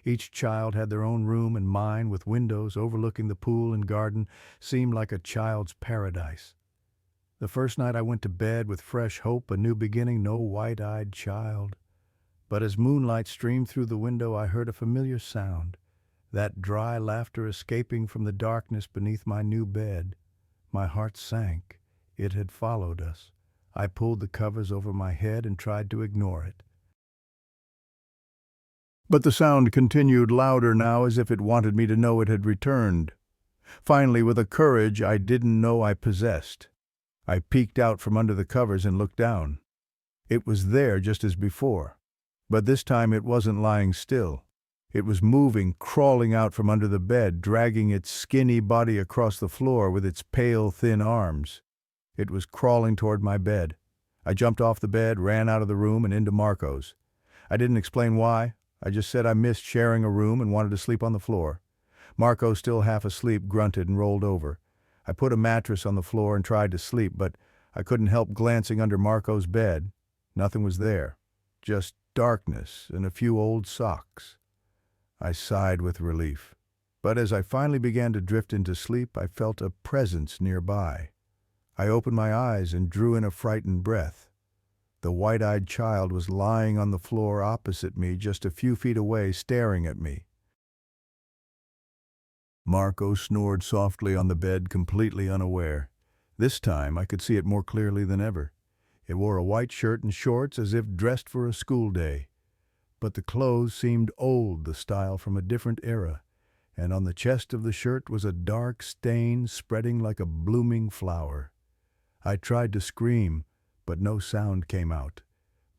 Each child had their own room, and mine, with windows overlooking the pool and garden, seemed like a child's paradise. The first night I went to bed with fresh hope, a new beginning, no white-eyed child. But as moonlight streamed through the window, I heard a familiar sound, that dry laughter escaping from the darkness beneath my new bed. My heart sank. It had followed us. I pulled the covers over my head and tried to ignore it. But the sound continued, louder now, as if it wanted me to know it had returned. Finally, with a courage I didn't know I possessed, I peeked out from under the covers and looked down. It was there just as before. But this time it wasn't lying still. It was moving, crawling out from under the bed, dragging its skinny body across the floor with its pale, thin arms. It was crawling toward my bed. I jumped off the bed, ran out of the room and into Marco's. I didn't explain why. I just said I missed sharing a room and wanted to sleep on the floor. Marco, still half asleep, grunted and rolled over. I put a mattress on the floor and tried to sleep, but I couldn't help glancing under Marco's bed. Nothing was there. Just darkness and a few old socks. I sighed with relief. But as I finally began to drift into sleep, I felt a presence nearby. I opened my eyes and drew in a frightened breath. The white-eyed child was lying on the floor opposite me, just a few feet away, staring at me. Marco snored softly on the bed, completely unaware. This time I could see it more clearly than ever. It wore a white shirt and shorts, as if dressed for a school day. But the clothes seemed old, the style from a different era, and on the chest of the shirt was a dark stain spreading like a blooming flower. I tried to scream, but no sound came out.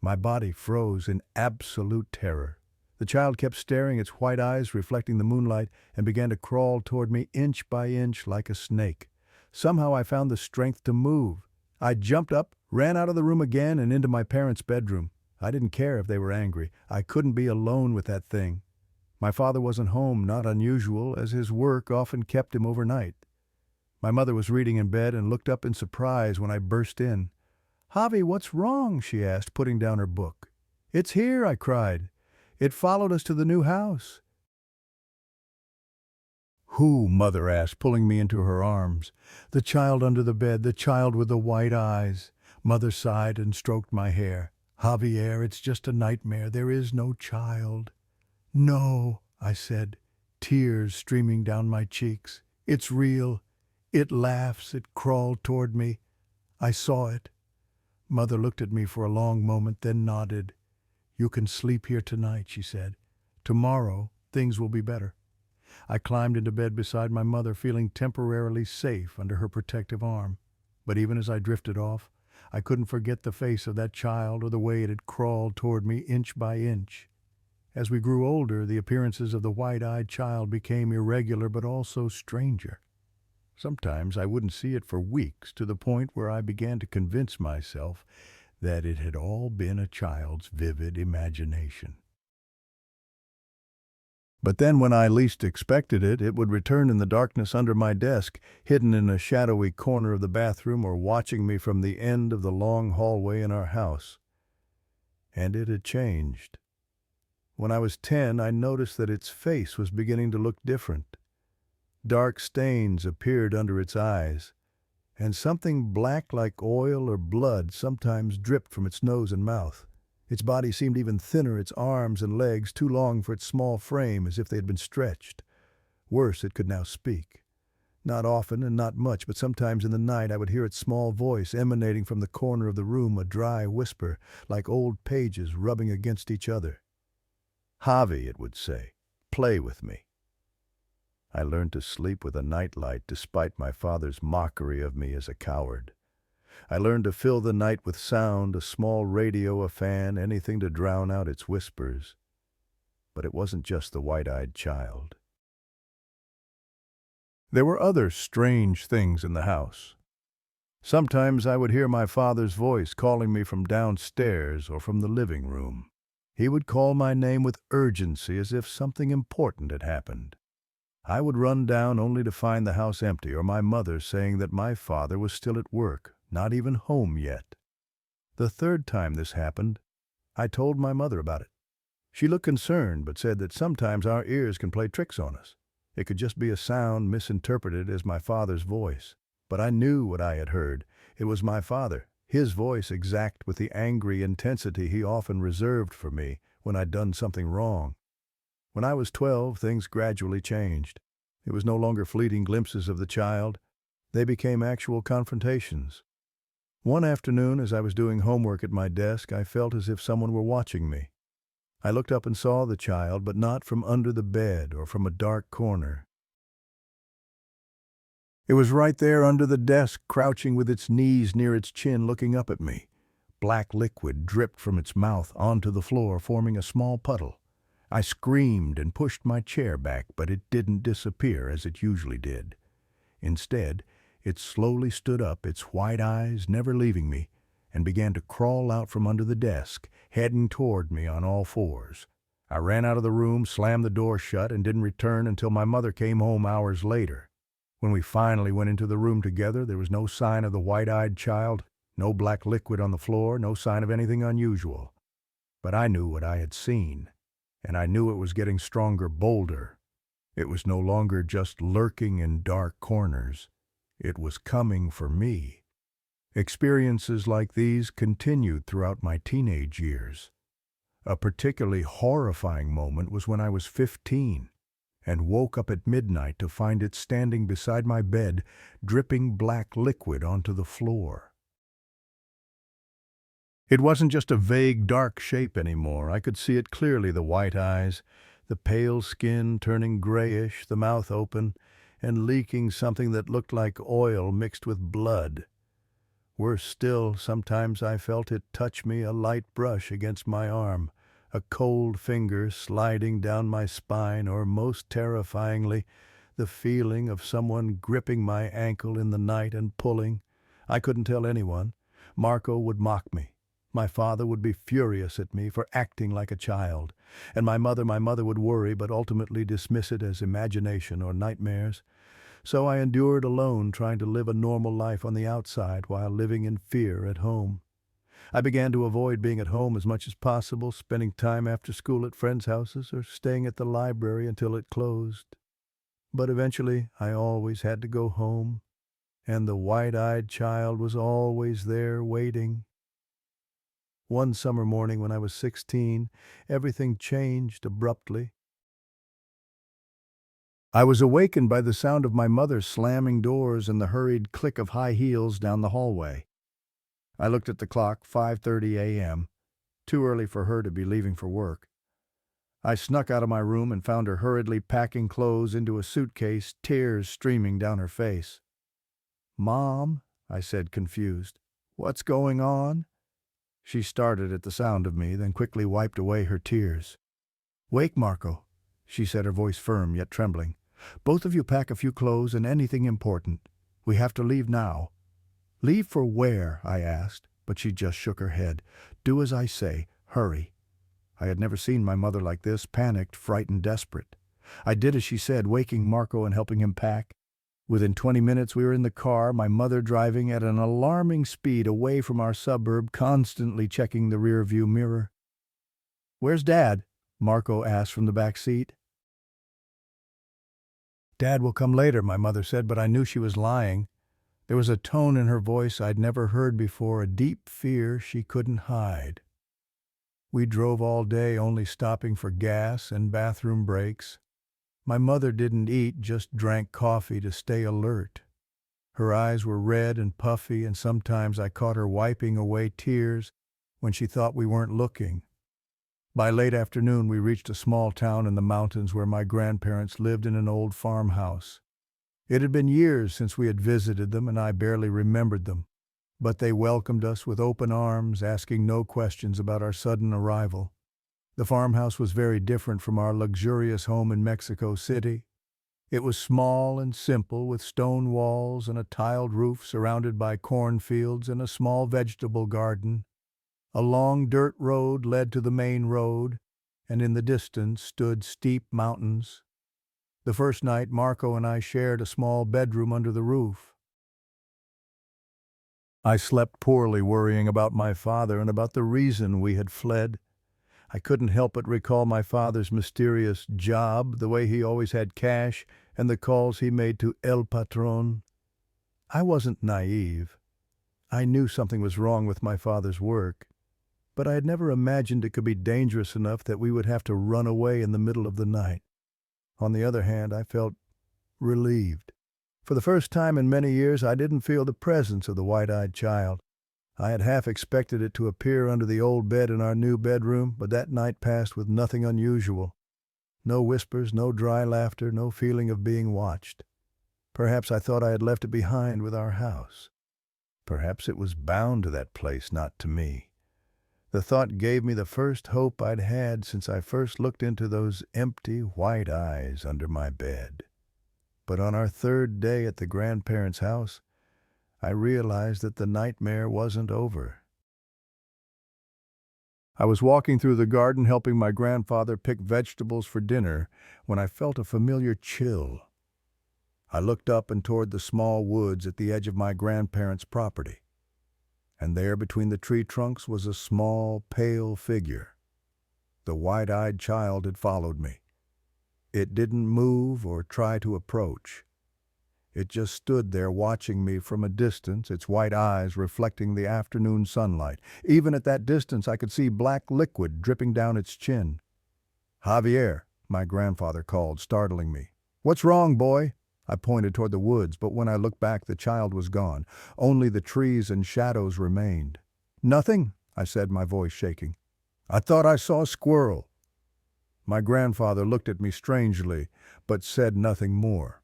My body froze in absolute terror. The child kept staring, its white eyes reflecting the moonlight, and began to crawl toward me inch by inch like a snake. Somehow I found the strength to move. I jumped up, ran out of the room again and into my parents' bedroom. I didn't care if they were angry. I couldn't be alone with that thing. My father wasn't home, not unusual, as his work often kept him overnight. My mother was reading in bed and looked up in surprise when I burst in. "Javi, what's wrong?" she asked, putting down her book. "It's here," I cried. "It followed us to the new house." "Who?" Mother asked, pulling me into her arms. "The child under the bed, the child with the white eyes." Mother sighed and stroked my hair. "Javier, it's just a nightmare. There is no child." "No," I said, tears streaming down my cheeks. "It's real. It laughs. It crawled toward me. I saw it." Mother looked at me for a long moment, then nodded. "You can sleep here tonight," she said. "Tomorrow, things will be better." I climbed into bed beside my mother, feeling temporarily safe under her protective arm. But even as I drifted off, I couldn't forget the face of that child or the way it had crawled toward me inch by inch. As we grew older, the appearances of the white-eyed child became irregular but also stranger. Sometimes I wouldn't see it for weeks, to the point where I began to convince myself that it had all been a child's vivid imagination. But then when I least expected it, it would return in the darkness under my desk, hidden in a shadowy corner of the bathroom, or watching me from the end of the long hallway in our house. And it had changed. When I was 10, I noticed that its face was beginning to look different. Dark stains appeared under its eyes, and something black like oil or blood sometimes dripped from its nose and mouth. Its body seemed even thinner, its arms and legs too long for its small frame, as if they had been stretched. Worse, it could now speak. Not often and not much, but sometimes in the night I would hear its small voice emanating from the corner of the room, a dry whisper, like old pages rubbing against each other. "Javi," it would say, "play with me." I learned to sleep with a nightlight despite my father's mockery of me as a coward. I learned to fill the night with sound, a small radio, a fan, anything to drown out its whispers. But it wasn't just the white-eyed child. There were other strange things in the house. Sometimes I would hear my father's voice calling me from downstairs or from the living room. He would call my name with urgency, as if something important had happened. I would run down only to find the house empty, or my mother saying that my father was still at work, not even home yet. The third time this happened, I told my mother about it. She looked concerned, but said that sometimes our ears can play tricks on us. It could just be a sound misinterpreted as my father's voice. But I knew what I had heard. It was my father, his voice exact with the angry intensity he often reserved for me when I'd done something wrong. When I was 12, things gradually changed. It was no longer fleeting glimpses of the child. They became actual confrontations. One afternoon, as I was doing homework at my desk, I felt as if someone were watching me. I looked up and saw the child, but not from under the bed or from a dark corner. It was right there under the desk, crouching with its knees near its chin, looking up at me. black liquid dripped from its mouth onto the floor, forming a small puddle. I screamed and pushed my chair back, but it didn't disappear as it usually did. Instead, it slowly stood up, its white eyes never leaving me, and began to crawl out from under the desk, heading toward me on all fours. I ran out of the room, slammed the door shut, and didn't return until my mother came home hours later. When we finally went into the room together, there was no sign of the white-eyed child, no black liquid on the floor, no sign of anything unusual. But I knew what I had seen, and I knew it was getting stronger, bolder. It was no longer just lurking in dark corners. It was coming for me. Experiences like these continued throughout my teenage years. A particularly horrifying moment was when I was 15 and woke up at midnight to find it standing beside my bed, dripping black liquid onto the floor. It wasn't just a vague, dark shape anymore. I could see it clearly, the white eyes, the pale skin turning grayish, the mouth open, and leaking something that looked like oil mixed with blood. Worse still, sometimes I felt it touch me, a light brush against my arm, a cold finger sliding down my spine, or most terrifyingly, the feeling of someone gripping my ankle in the night and pulling. I couldn't tell anyone. Marco would mock me. My father would be furious at me for acting like a child. And my mother would worry, but ultimately dismiss it as imagination or nightmares. So I endured alone, trying to live a normal life on the outside while living in fear at home. I began to avoid being at home as much as possible, spending time after school at friends' houses or staying at the library until it closed. But eventually, I always had to go home, and the white-eyed child was always there waiting. One summer morning when I was 16, everything changed abruptly. I was awakened by the sound of my mother slamming doors and the hurried click of high heels down the hallway. I looked at the clock, 5:30 a.m., too early for her to be leaving for work. I snuck out of my room and found her hurriedly packing clothes into a suitcase, tears streaming down her face. "Mom," I said, confused, "what's going on?" She started at the sound of me, then quickly wiped away her tears. "Wake, Marco," she said, her voice firm yet trembling. "Both of you pack a few clothes and anything important. We have to leave now." "Leave for where?" I asked, but she just shook her head. "Do as I say. Hurry." I had never seen my mother like this, panicked, frightened, desperate. I did as she said, waking Marco and helping him pack. Within 20 minutes we were in the car, my mother driving at an alarming speed away from our suburb, constantly checking the rear-view mirror. "Where's Dad?" Marco asked from the back seat. "Dad will come later," my mother said, but I knew she was lying. There was a tone in her voice I'd never heard before, a deep fear she couldn't hide. We drove all day, only stopping for gas and bathroom breaks. My mother didn't eat, just drank coffee to stay alert. Her eyes were red and puffy, and sometimes I caught her wiping away tears when she thought we weren't looking. By late afternoon, we reached a small town in the mountains where my grandparents lived in an old farmhouse. It had been years since we had visited them, and I barely remembered them. But they welcomed us with open arms, asking no questions about our sudden arrival. The farmhouse was very different from our luxurious home in Mexico City. It was small and simple, with stone walls and a tiled roof surrounded by cornfields and a small vegetable garden. A long dirt road led to the main road, and in the distance stood steep mountains. The first night, Marco and I shared a small bedroom under the roof. I slept poorly, worrying about my father and about the reason we had fled. I couldn't help but recall my father's mysterious job, the way he always had cash, and the calls he made to El Patron. I wasn't naive. I knew something was wrong with my father's work, but I had never imagined it could be dangerous enough that we would have to run away in the middle of the night. On the other hand, I felt relieved. For the first time in many years, I didn't feel the presence of the white-eyed child. I had half expected it to appear under the old bed in our new bedroom, but that night passed with nothing unusual. No whispers, no dry laughter, no feeling of being watched. Perhaps I thought I had left it behind with our house. Perhaps it was bound to that place, not to me. The thought gave me the first hope I'd had since I first looked into those empty white eyes under my bed. But on our third day at the grandparents' house, I realized that the nightmare wasn't over. I was walking through the garden helping my grandfather pick vegetables for dinner when I felt a familiar chill. I looked up and toward the small woods at the edge of my grandparents' property. And there between the tree trunks was a small, pale figure. The wide-eyed child had followed me. It didn't move or try to approach. It just stood there watching me from a distance, its white eyes reflecting the afternoon sunlight. Even at that distance, I could see black liquid dripping down its chin. "Javier," my grandfather called, startling me. "What's wrong, boy?" I pointed toward the woods, but when I looked back, the child was gone. Only the trees and shadows remained. "Nothing," I said, my voice shaking. "I thought I saw a squirrel." My grandfather looked at me strangely, but said nothing more.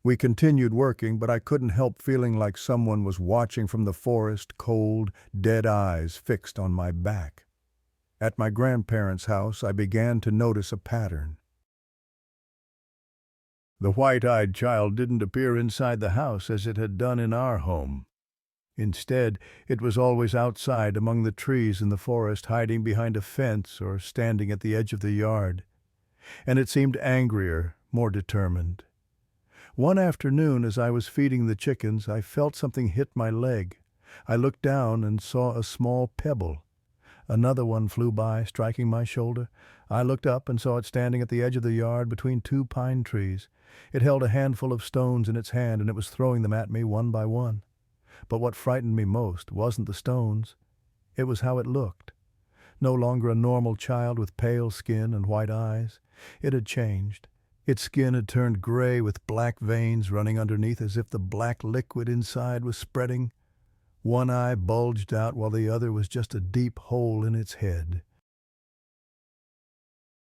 We continued working, but I couldn't help feeling like someone was watching from the forest, cold, dead eyes fixed on my back. At my grandparents' house, I began to notice a pattern. The white-eyed child didn't appear inside the house as it had done in our home. Instead, it was always outside among the trees in the forest, hiding behind a fence or standing at the edge of the yard. And it seemed angrier, more determined. One afternoon, as I was feeding the chickens, I felt something hit my leg. I looked down and saw a small pebble. Another one flew by, striking my shoulder. I looked up and saw it standing at the edge of the yard between two pine trees. It held a handful of stones in its hand, and it was throwing them at me one by one. But what frightened me most wasn't the stones. It was how it looked. No longer a normal child with pale skin and white eyes. It had changed. Its skin had turned gray with black veins running underneath as if the black liquid inside was spreading. One eye bulged out while the other was just a deep hole in its head.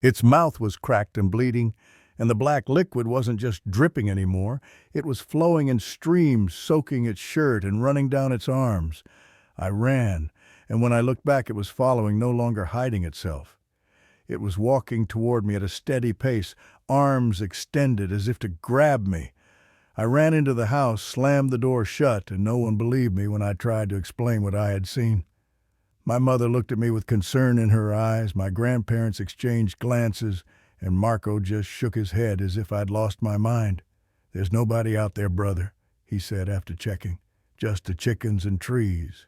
Its mouth was cracked and bleeding, and the black liquid wasn't just dripping anymore. It was flowing in streams, soaking its shirt and running down its arms. I ran, and when I looked back, it was following, no longer hiding itself. It was walking toward me at a steady pace, arms extended as if to grab me. I ran into the house, slammed the door shut, and no one believed me when I tried to explain what I had seen. My mother looked at me with concern in her eyes, my grandparents exchanged glances, and Marco just shook his head as if I'd lost my mind. "There's nobody out there, brother," he said after checking. "Just the chickens and trees."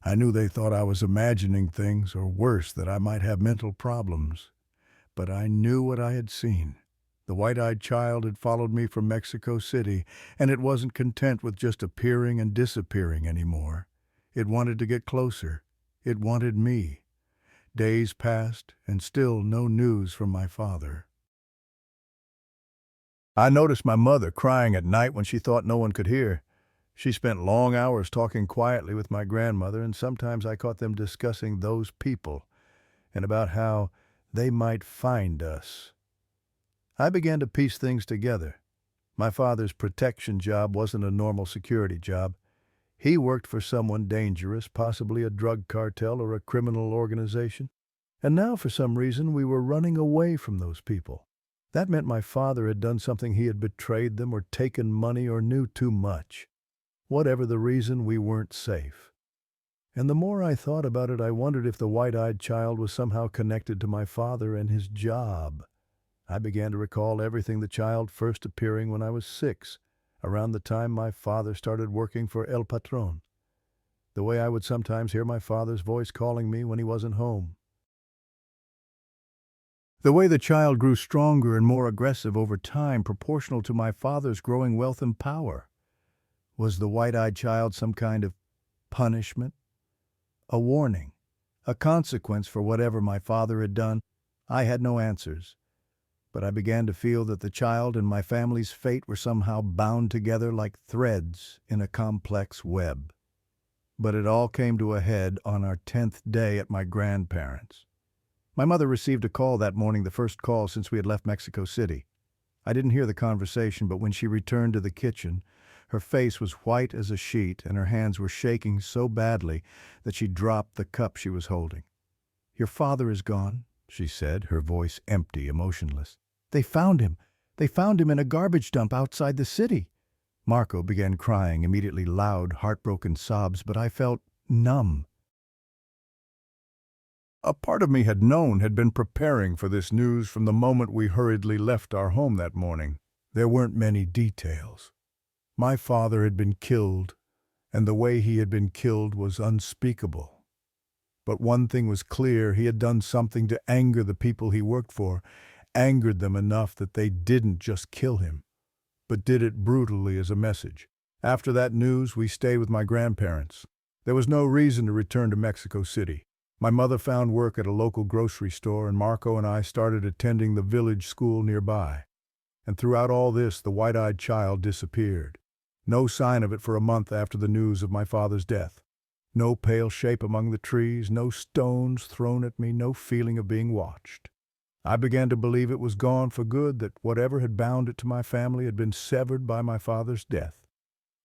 I knew they thought I was imagining things, or worse, that I might have mental problems. But I knew what I had seen. The white-eyed child had followed me from Mexico City, and it wasn't content with just appearing and disappearing anymore. It wanted to get closer. It wanted me. Days passed, and still no news from my father. I noticed my mother crying at night when she thought no one could hear. She spent long hours talking quietly with my grandmother, and sometimes I caught them discussing those people and about how they might find us. I began to piece things together. My father's protection job wasn't a normal security job. He worked for someone dangerous, possibly a drug cartel or a criminal organization. And now, for some reason, we were running away from those people. That meant my father had done something. He had betrayed them or taken money or knew too much. Whatever the reason, we weren't safe. And the more I thought about it, I wondered if the white-eyed child was somehow connected to my father and his job. I began to recall everything, the child first appearing when I was 6, around the time my father started working for El Patron. The way I would sometimes hear my father's voice calling me when he wasn't home. The way the child grew stronger and more aggressive over time, proportional to my father's growing wealth and power. Was the white-eyed child some kind of punishment? A warning? A consequence for whatever my father had done? I had no answers. But I began to feel that the child and my family's fate were somehow bound together like threads in a complex web. But it all came to a head on our 10th day at my grandparents'. My mother received a call that morning, the first call since we had left Mexico City. I didn't hear the conversation, but when she returned to the kitchen, her face was white as a sheet and her hands were shaking so badly that she dropped the cup she was holding. "Your father is gone," she said, her voice empty, emotionless. "They found him. They found him in a garbage dump outside the city." Marco began crying, immediately loud, heartbroken sobs, but I felt numb. A part of me had been preparing for this news from the moment we hurriedly left our home that morning. There weren't many details. My father had been killed, and the way he had been killed was unspeakable. But one thing was clear: he had done something to anger the people he worked for, angered them enough that they didn't just kill him, but did it brutally as a message. After that news, we stayed with my grandparents. There was no reason to return to Mexico City. My mother found work at a local grocery store, and Marco and I started attending the village school nearby. And throughout all this, the white-eyed child disappeared. No sign of it for a month after the news of my father's death. No pale shape among the trees, no stones thrown at me, no feeling of being watched. I began to believe it was gone for good, that whatever had bound it to my family had been severed by my father's death.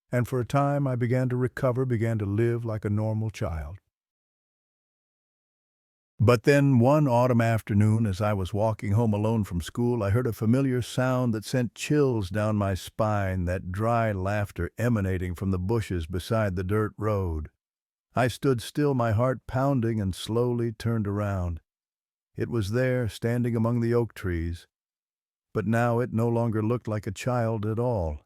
And for a time I began to recover, began to live like a normal child. But then one autumn afternoon, as I was walking home alone from school, I heard a familiar sound that sent chills down my spine, that dry laughter emanating from the bushes beside the dirt road. I stood still, my heart pounding, and slowly turned around. It was there, standing among the oak trees. But now it no longer looked like a child at all.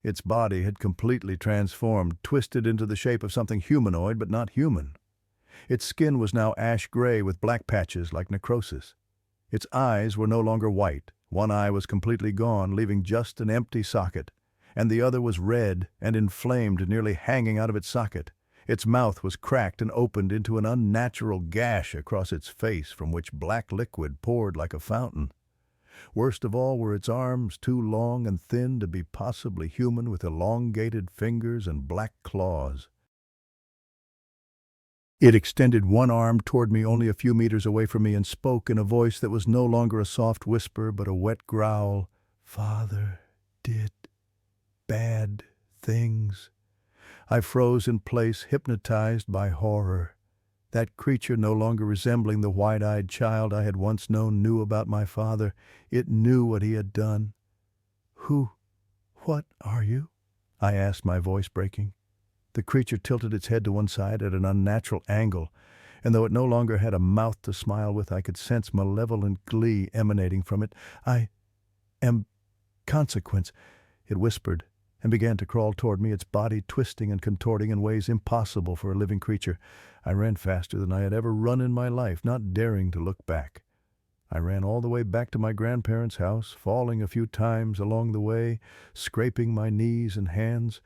Its body had completely transformed, twisted into the shape of something humanoid but not human. Its skin was now ash-gray with black patches like necrosis. Its eyes were no longer white. One eye was completely gone, leaving just an empty socket, and the other was red and inflamed, nearly hanging out of its socket. Its mouth was cracked and opened into an unnatural gash across its face, from which black liquid poured like a fountain. Worst of all were its arms, too long and thin to be possibly human, with elongated fingers and black claws. It extended one arm toward me only a few meters away from me and spoke in a voice that was no longer a soft whisper but a wet growl. "Father did bad things." I froze in place, hypnotized by horror. That creature, no longer resembling the wide-eyed child I had once known, knew about my father. It knew what he had done. What are you?" I asked, my voice breaking. The creature tilted its head to one side at an unnatural angle, and though it no longer had a mouth to smile with, I could sense malevolent glee emanating from it. "I am Consequence," it whispered, and began to crawl toward me, its body twisting and contorting in ways impossible for a living creature. I ran faster than I had ever run in my life, not daring to look back. I ran all the way back to my grandparents' house, falling a few times along the way, scraping my knees and hands.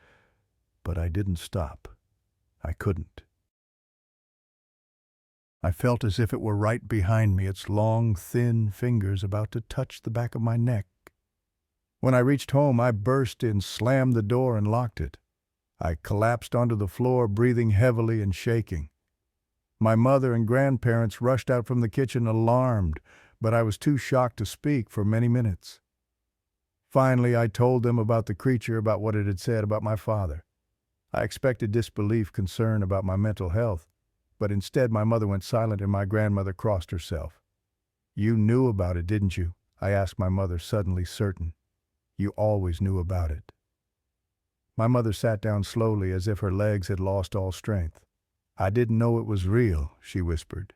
But I didn't stop. I couldn't. I felt as if it were right behind me, its long, thin fingers about to touch the back of my neck. When I reached home, I burst in, slammed the door, and locked it. I collapsed onto the floor, breathing heavily and shaking. My mother and grandparents rushed out from the kitchen, alarmed, but I was too shocked to speak for many minutes. Finally, I told them about the creature, about what it had said about my father. I expected disbelief, concern about my mental health, but instead my mother went silent and my grandmother crossed herself. "You knew about it, didn't you?" I asked my mother, suddenly certain. "You always knew about it." My mother sat down slowly, as if her legs had lost all strength. "I didn't know it was real," she whispered.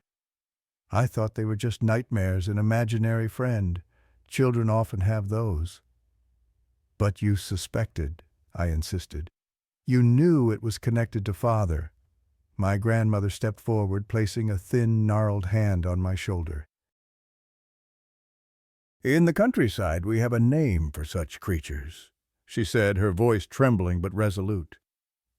"I thought they were just nightmares, an imaginary friend. Children often have those." "But you suspected," I insisted. "You knew it was connected to Father." My grandmother stepped forward, placing a thin, gnarled hand on my shoulder. "In the countryside, we have a name for such creatures," she said, her voice trembling but resolute.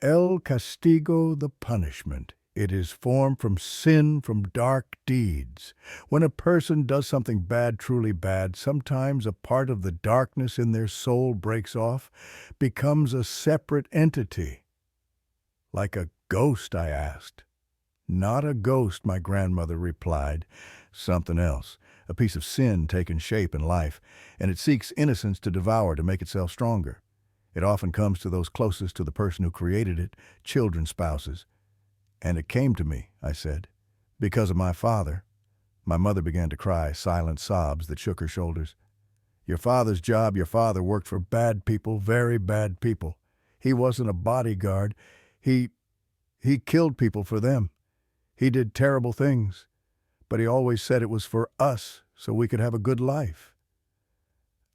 "El castigo, the punishment. It is formed from sin, from dark deeds. When a person does something bad, truly bad, sometimes a part of the darkness in their soul breaks off, becomes a separate entity." "Like a ghost?" I asked. "Not a ghost," my grandmother replied. "Something else. A piece of sin taken shape in life, and it seeks innocence to devour to make itself stronger. It often comes to those closest to the person who created it, children, spouses. And it came to me," I said, "because of my father. My mother began to cry, silent sobs that shook her shoulders. Your father's job, your father worked for bad people, very bad people. He wasn't a bodyguard. He killed people for them. He did terrible things. But he always said it was for us, so we could have a good life.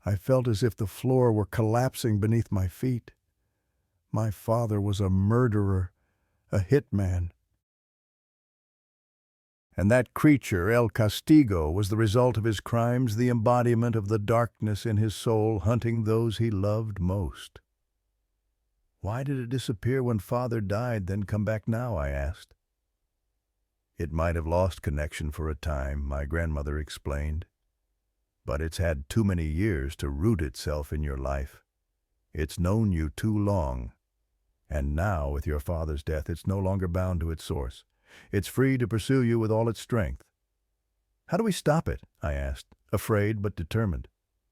I felt as if the floor were collapsing beneath my feet. My father was a murderer, a hitman. And that creature, El Castigo, was the result of his crimes, the embodiment of the darkness in his soul, hunting those he loved most. Why did it disappear when Father died, then come back now? I asked. It might have lost connection for a time, my grandmother explained. But it's had too many years to root itself in your life. It's known you too long. And now, with your father's death, it's no longer bound to its source. It's free to pursue you with all its strength. How do we stop it? I asked, afraid but determined.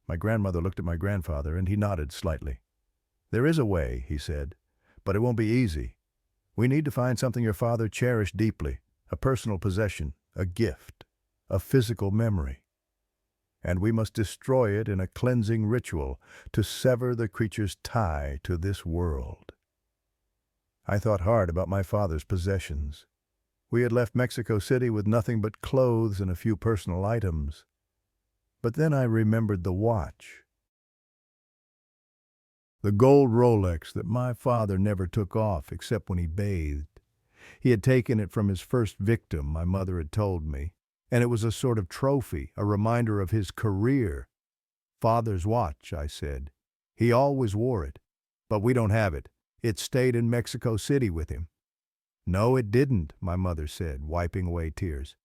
My grandmother looked at my grandfather, and he nodded slightly. There is a way, he said, but it won't be easy. We need to find something your father cherished deeply, a personal possession, a gift, a physical memory. And we must destroy it in a cleansing ritual to sever the creature's tie to this world. I thought hard about my father's possessions. We had left Mexico City with nothing but clothes and a few personal items. But then I remembered the watch. The gold Rolex that my father never took off except when he bathed. He had taken it from his first victim, my mother had told me, and it was a sort of trophy, a reminder of his career. Father's watch, I said. He always wore it. But we don't have it. It stayed in Mexico City with him. No, it didn't, my mother said, wiping away tears.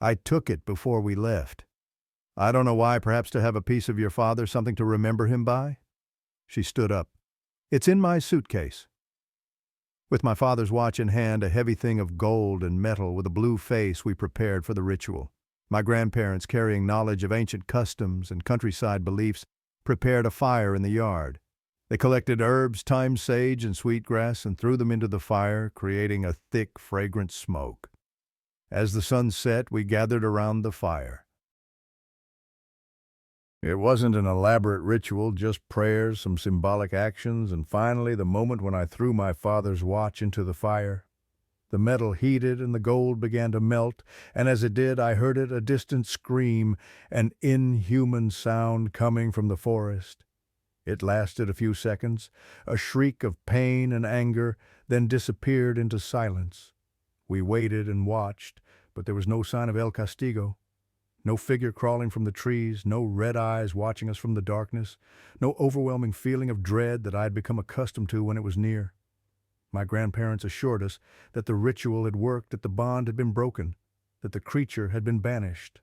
I took it before we left. I don't know why, perhaps to have a piece of your father, something to remember him by? She stood up. It's in my suitcase. With my father's watch in hand, a heavy thing of gold and metal with a blue face, we prepared for the ritual. My grandparents, carrying knowledge of ancient customs and countryside beliefs, prepared a fire in the yard. They collected herbs, thyme, sage, and sweetgrass and threw them into the fire, creating a thick, fragrant smoke. As the sun set, we gathered around the fire. It wasn't an elaborate ritual, just prayers, some symbolic actions, and finally the moment when I threw my father's watch into the fire. The metal heated and the gold began to melt, and as it did, I heard it, a distant scream, an inhuman sound coming from the forest. It lasted a few seconds, a shriek of pain and anger, then disappeared into silence. We waited and watched, but there was no sign of El Castigo. No figure crawling from the trees, no red eyes watching us from the darkness, no overwhelming feeling of dread that I had become accustomed to when it was near. My grandparents assured us that the ritual had worked, that the bond had been broken, that the creature had been banished.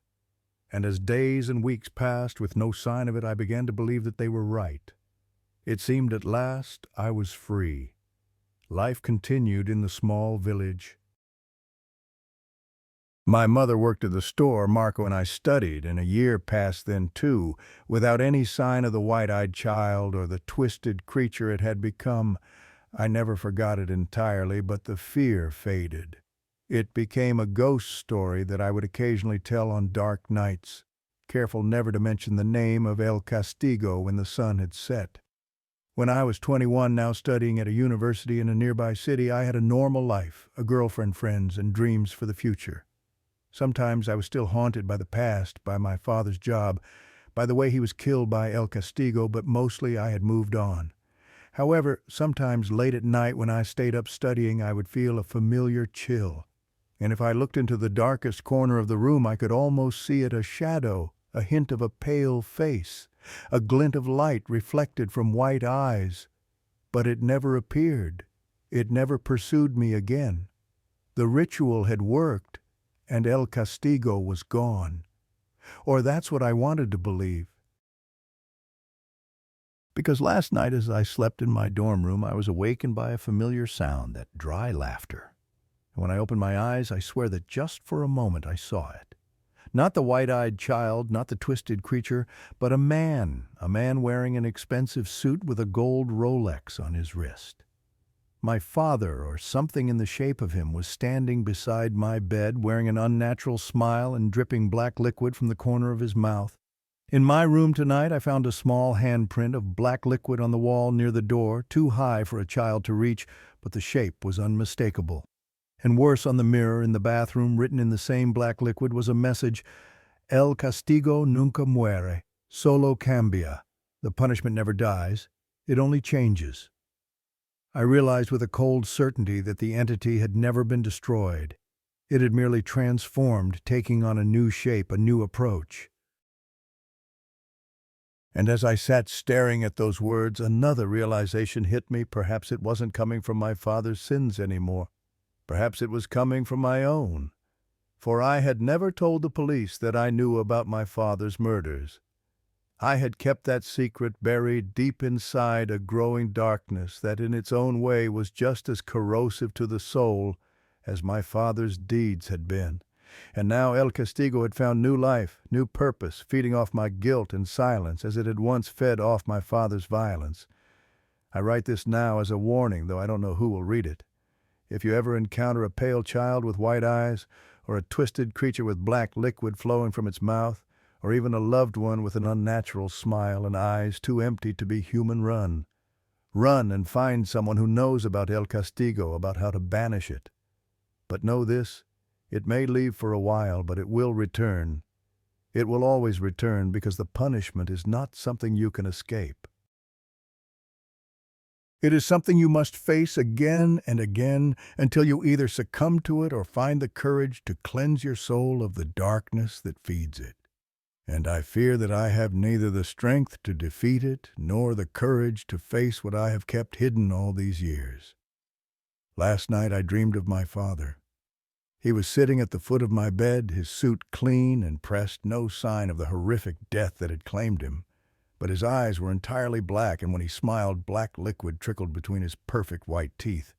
And as days and weeks passed with no sign of it, I began to believe that they were right. It seemed at last I was free. Life continued in the small village. My mother worked at the store Marco and I studied, and a year passed then too, without any sign of the white-eyed child or the twisted creature it had become. I never forgot it entirely, but the fear faded. It became a ghost story that I would occasionally tell on dark nights, careful never to mention the name of El Castigo when the sun had set. When I was 21, now studying at a university in a nearby city, I had a normal life, a girlfriend, friends, and dreams for the future. Sometimes I was still haunted by the past, by my father's job, by the way he was killed by El Castigo, but mostly I had moved on. However, sometimes late at night when I stayed up studying, I would feel a familiar chill. And if I looked into the darkest corner of the room, I could almost see it, a shadow, a hint of a pale face, a glint of light reflected from white eyes. But it never appeared. It never pursued me again. The ritual had worked, and El Castigo was gone. Or that's what I wanted to believe. Because last night as I slept in my dorm room, I was awakened by a familiar sound, that dry laughter. And when I opened my eyes, I swear that just for a moment I saw it. Not the white-eyed child, not the twisted creature, but a man wearing an expensive suit with a gold Rolex on his wrist. My father, or something in the shape of him, was standing beside my bed, wearing an unnatural smile and dripping black liquid from the corner of his mouth. In my room tonight, I found a small handprint of black liquid on the wall near the door, too high for a child to reach, but the shape was unmistakable. And worse, on the mirror in the bathroom, written in the same black liquid, was a message: El castigo nunca muere, solo cambia. The punishment never dies, it only changes. I realized with a cold certainty that the entity had never been destroyed. It had merely transformed, taking on a new shape, a new approach. And as I sat staring at those words, another realization hit me. Perhaps it wasn't coming from my father's sins anymore. Perhaps it was coming from my own. For I had never told the police that I knew about my father's murders. I had kept that secret buried deep inside a growing darkness that in its own way was just as corrosive to the soul as my father's deeds had been. And now El Castigo had found new life, new purpose, feeding off my guilt and silence as it had once fed off my father's violence. I write this now as a warning, though I don't know who will read it. If you ever encounter a pale child with white eyes, or a twisted creature with black liquid flowing from its mouth, or even a loved one with an unnatural smile and eyes too empty to be human, run. Run and find someone who knows about El Castigo, about how to banish it. But know this, it may leave for a while, but it will return. It will always return, because the punishment is not something you can escape. It is something you must face again and again until you either succumb to it or find the courage to cleanse your soul of the darkness that feeds it. And I fear that I have neither the strength to defeat it nor the courage to face what I have kept hidden all these years. Last night I dreamed of my father. He was sitting at the foot of my bed, his suit clean and pressed, no sign of the horrific death that had claimed him. But his eyes were entirely black, and when he smiled, black liquid trickled between his perfect white teeth.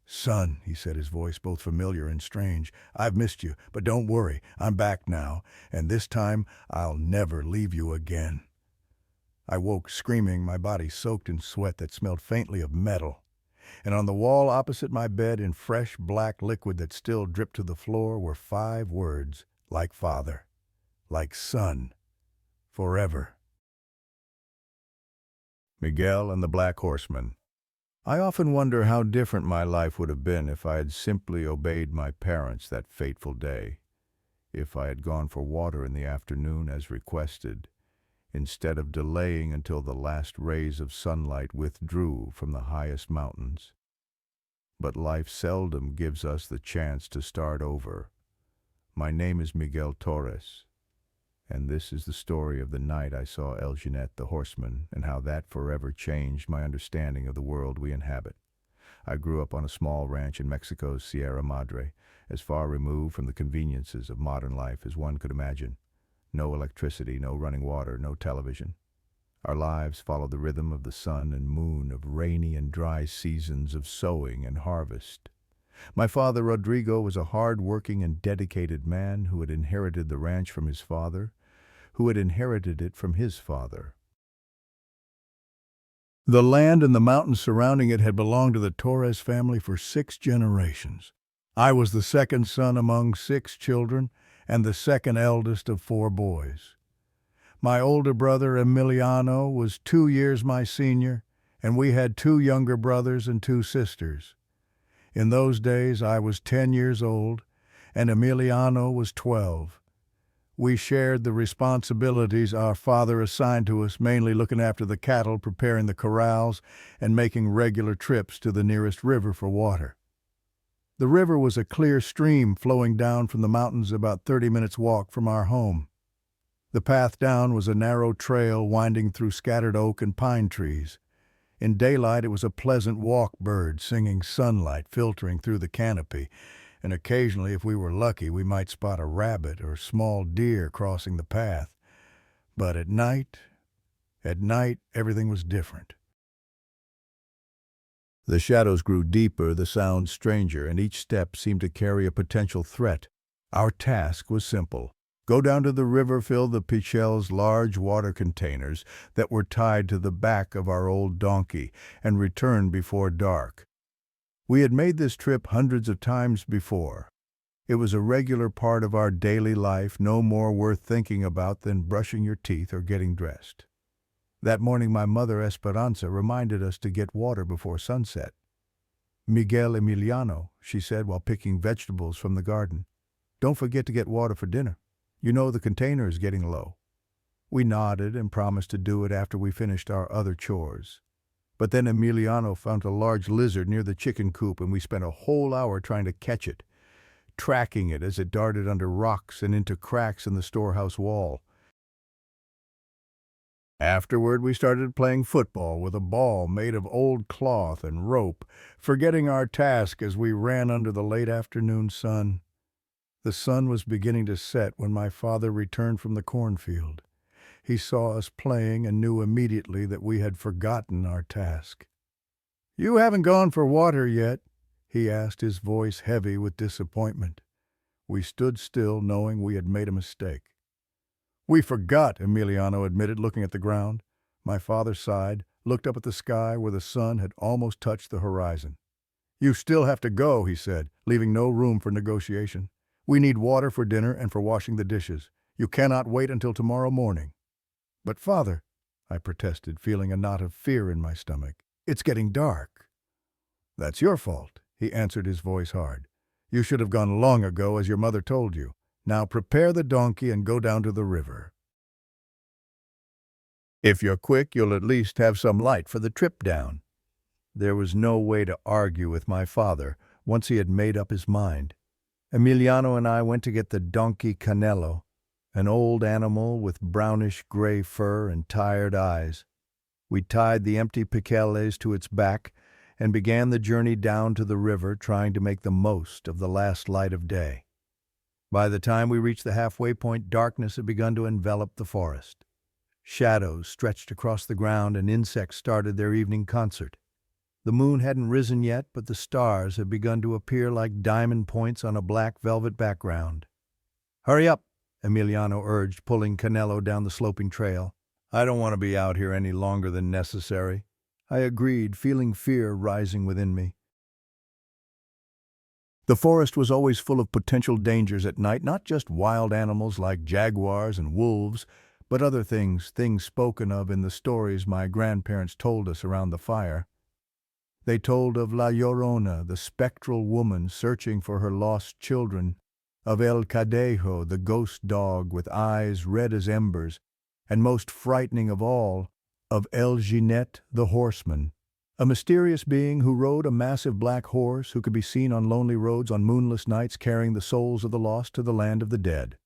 "Son," he said, his voice both familiar and strange, "I've missed you, but don't worry, I'm back now, and this time I'll never leave you again." I woke screaming, my body soaked in sweat that smelled faintly of metal. And on the wall opposite my bed, in fresh black liquid that still dripped to the floor, were 5 words: like father, like son, forever. Miguel and the Black Horseman. I often wonder how different my life would have been if I had simply obeyed my parents that fateful day, if I had gone for water in the afternoon as requested, instead of delaying until the last rays of sunlight withdrew from the highest mountains. But life seldom gives us the chance to start over. My name is Miguel Torres, and this is the story of the night I saw El Jinete the horseman, and how that forever changed my understanding of the world we inhabit. I grew up on a small ranch in Mexico's Sierra Madre, as far removed from the conveniences of modern life as one could imagine. No electricity, no running water, no television. Our lives followed the rhythm of the sun and moon, of rainy and dry seasons, of sowing and harvest. My father, Rodrigo, was a hard-working and dedicated man who had inherited the ranch from his father, who had inherited it from his father. The land and the mountains surrounding it had belonged to the Torres family for 6 generations. I was the second son among 6 children, and the second eldest of 4 boys. My older brother, Emiliano, was 2 years my senior, and we had 2 younger brothers and 2 sisters. In those days, I was 10 years old, and Emiliano was 12. We shared the responsibilities our father assigned to us, mainly looking after the cattle, preparing the corrals, and making regular trips to the nearest river for water. The river was a clear stream flowing down from the mountains about 30 minutes' walk from our home. The path down was a narrow trail winding through scattered oak and pine trees. In daylight, it was a pleasant walk bird singing, sunlight filtering through the canopy, and occasionally, if we were lucky, we might spot a rabbit or small deer crossing the path. But at night, everything was different. The shadows grew deeper, the sounds stranger, and each step seemed to carry a potential threat. Our task was simple. Go down to the river, fill the Pichel's large water containers that were tied to the back of our old donkey, and return before dark. We had made this trip hundreds of times before. It was a regular part of our daily life, no more worth thinking about than brushing your teeth or getting dressed. That morning my mother Esperanza reminded us to get water before sunset. "Miguel Emiliano," she said while picking vegetables from the garden, "don't forget to get water for dinner. You know the container is getting low." We nodded and promised to do it after we finished our other chores. But then Emiliano found a large lizard near the chicken coop and we spent a whole hour trying to catch it, tracking it as it darted under rocks and into cracks in the storehouse wall. Afterward, we started playing football with a ball made of old cloth and rope, forgetting our task as we ran under the late afternoon sun. The sun was beginning to set when my father returned from the cornfield. He saw us playing and knew immediately that we had forgotten our task. "You haven't gone for water yet?" he asked, his voice heavy with disappointment. We stood still, knowing we had made a mistake. "We forgot," Emiliano admitted, looking at the ground. My father sighed, looked up at the sky where the sun had almost touched the horizon. "You still have to go," he said, leaving no room for negotiation. "We need water for dinner and for washing the dishes. You cannot wait until tomorrow morning." "But father," I protested, feeling a knot of fear in my stomach, "it's getting dark." "That's your fault," he answered, his voice hard. "You should have gone long ago, as your mother told you. Now prepare the donkey and go down to the river. If you're quick, you'll at least have some light for the trip down." There was no way to argue with my father once he had made up his mind. Emiliano and I went to get the donkey Canelo, an old animal with brownish-gray fur and tired eyes. We tied the empty piqueles to its back and began the journey down to the river, trying to make the most of the last light of day. By the time we reached the halfway point, darkness had begun to envelop the forest. Shadows stretched across the ground and insects started their evening concert. The moon hadn't risen yet, but the stars had begun to appear like diamond points on a black velvet background. "Hurry up," Emiliano urged, pulling Canelo down the sloping trail. "I don't want to be out here any longer than necessary." I agreed, feeling fear rising within me. The forest was always full of potential dangers at night, not just wild animals like jaguars and wolves, but other things spoken of in the stories my grandparents told us around the fire. They told of La Llorona, the spectral woman searching for her lost children, of El Cadejo, the ghost dog with eyes red as embers, and most frightening of all, of El Ginette, the horseman, a mysterious being who rode a massive black horse who could be seen on lonely roads on moonless nights carrying the souls of the lost to the land of the dead.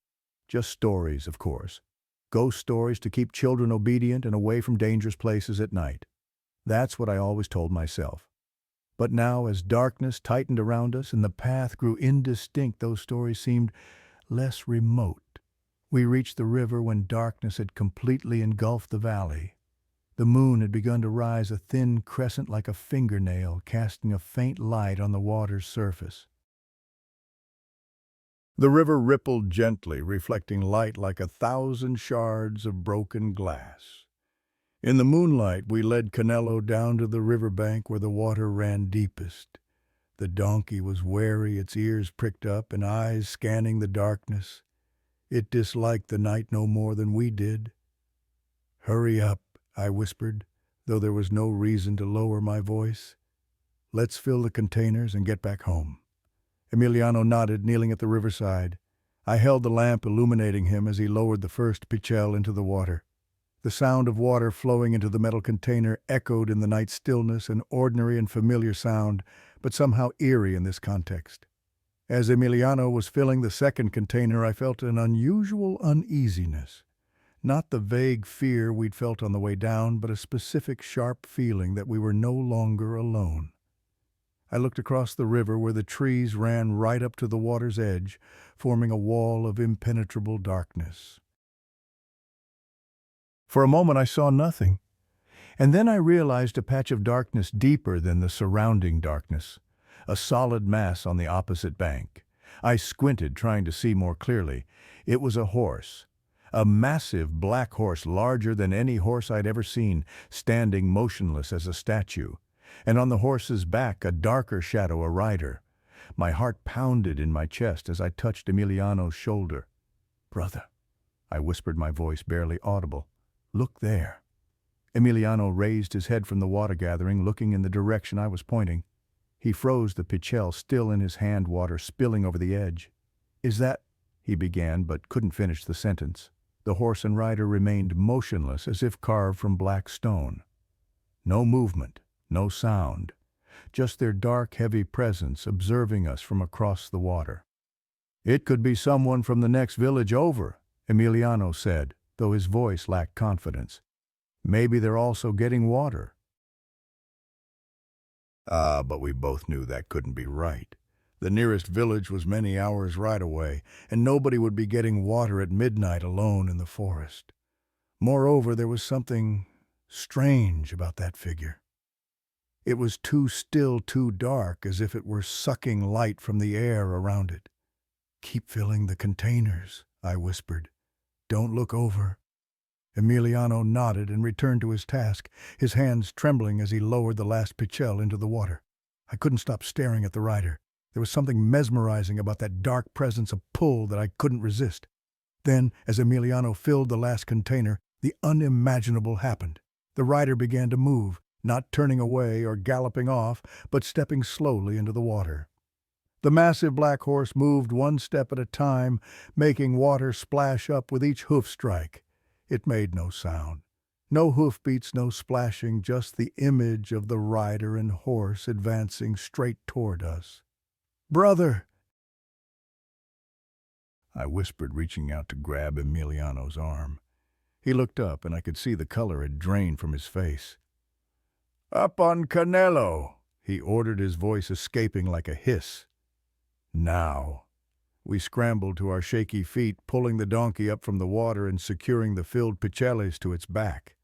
Just stories, of course. Ghost stories to keep children obedient and away from dangerous places at night. That's what I always told myself. But now, as darkness tightened around us and the path grew indistinct, those stories seemed less remote. We reached the river when darkness had completely engulfed the valley. The moon had begun to rise, a thin crescent like a fingernail, casting a faint light on the water's surface. The river rippled gently, reflecting light like 1,000 shards of broken glass. In the moonlight, we led Canelo down to the riverbank where the water ran deepest. The donkey was wary, its ears pricked up and eyes scanning the darkness. It disliked the night no more than we did. "Hurry up," I whispered, though there was no reason to lower my voice. "Let's fill the containers and get back home." Emiliano nodded, kneeling at the riverside. I held the lamp, illuminating him as he lowered the first pichel into the water. The sound of water flowing into the metal container echoed in the night stillness, an ordinary and familiar sound, but somehow eerie in this context. As Emiliano was filling the second container, I felt an unusual uneasiness. Not the vague fear we'd felt on the way down, but a specific sharp feeling that we were no longer alone. I looked across the river where the trees ran right up to the water's edge, forming a wall of impenetrable darkness. For a moment I saw nothing, and then I realized a patch of darkness deeper than the surrounding darkness, a solid mass on the opposite bank. I squinted, trying to see more clearly. It was a horse, a massive black horse larger than any horse I'd ever seen, standing motionless as a statue. and on the horse's back a darker shadow, a rider. My heart pounded in my chest as I touched Emiliano's shoulder. "Brother," I whispered, my voice barely audible. "Look there." Emiliano raised his head from the water gathering, looking in the direction I was pointing. He froze, the pichel still in his hand, water spilling over the edge. "Is that—" he began, but couldn't finish the sentence. The horse and rider remained motionless, as if carved from black stone. No movement, no sound, just their dark, heavy presence observing us from across the water. "It could be someone from the next village over," Emiliano said, though his voice lacked confidence. "Maybe they're also getting water." But we both knew that couldn't be right. The nearest village was many hours' ride away, and nobody would be getting water at midnight alone in the forest. Moreover, there was something strange about that figure. It was too still, too dark, as if it were sucking light from the air around it. "Keep filling the containers," I whispered. "Don't look over." Emiliano nodded and returned to his task, his hands trembling as he lowered the last pichel into the water. I couldn't stop staring at the rider. There was something mesmerizing about that dark presence, a pull that I couldn't resist. Then, as Emiliano filled the last container, the unimaginable happened. The rider began to move, not turning away or galloping off, but stepping slowly into the water. The massive black horse moved one step at a time, making water splash up with each hoof strike. It made no sound. No hoofbeats, no splashing, just the image of the rider and horse advancing straight toward us. "Brother!" I whispered, reaching out to grab Emiliano's arm. He looked up, and I could see the color had drained from his face. "Up on Canelo!" he ordered, his voice escaping like a hiss. "Now!" We scrambled to our shaky feet, pulling the donkey up from the water and securing the filled picheles to its back.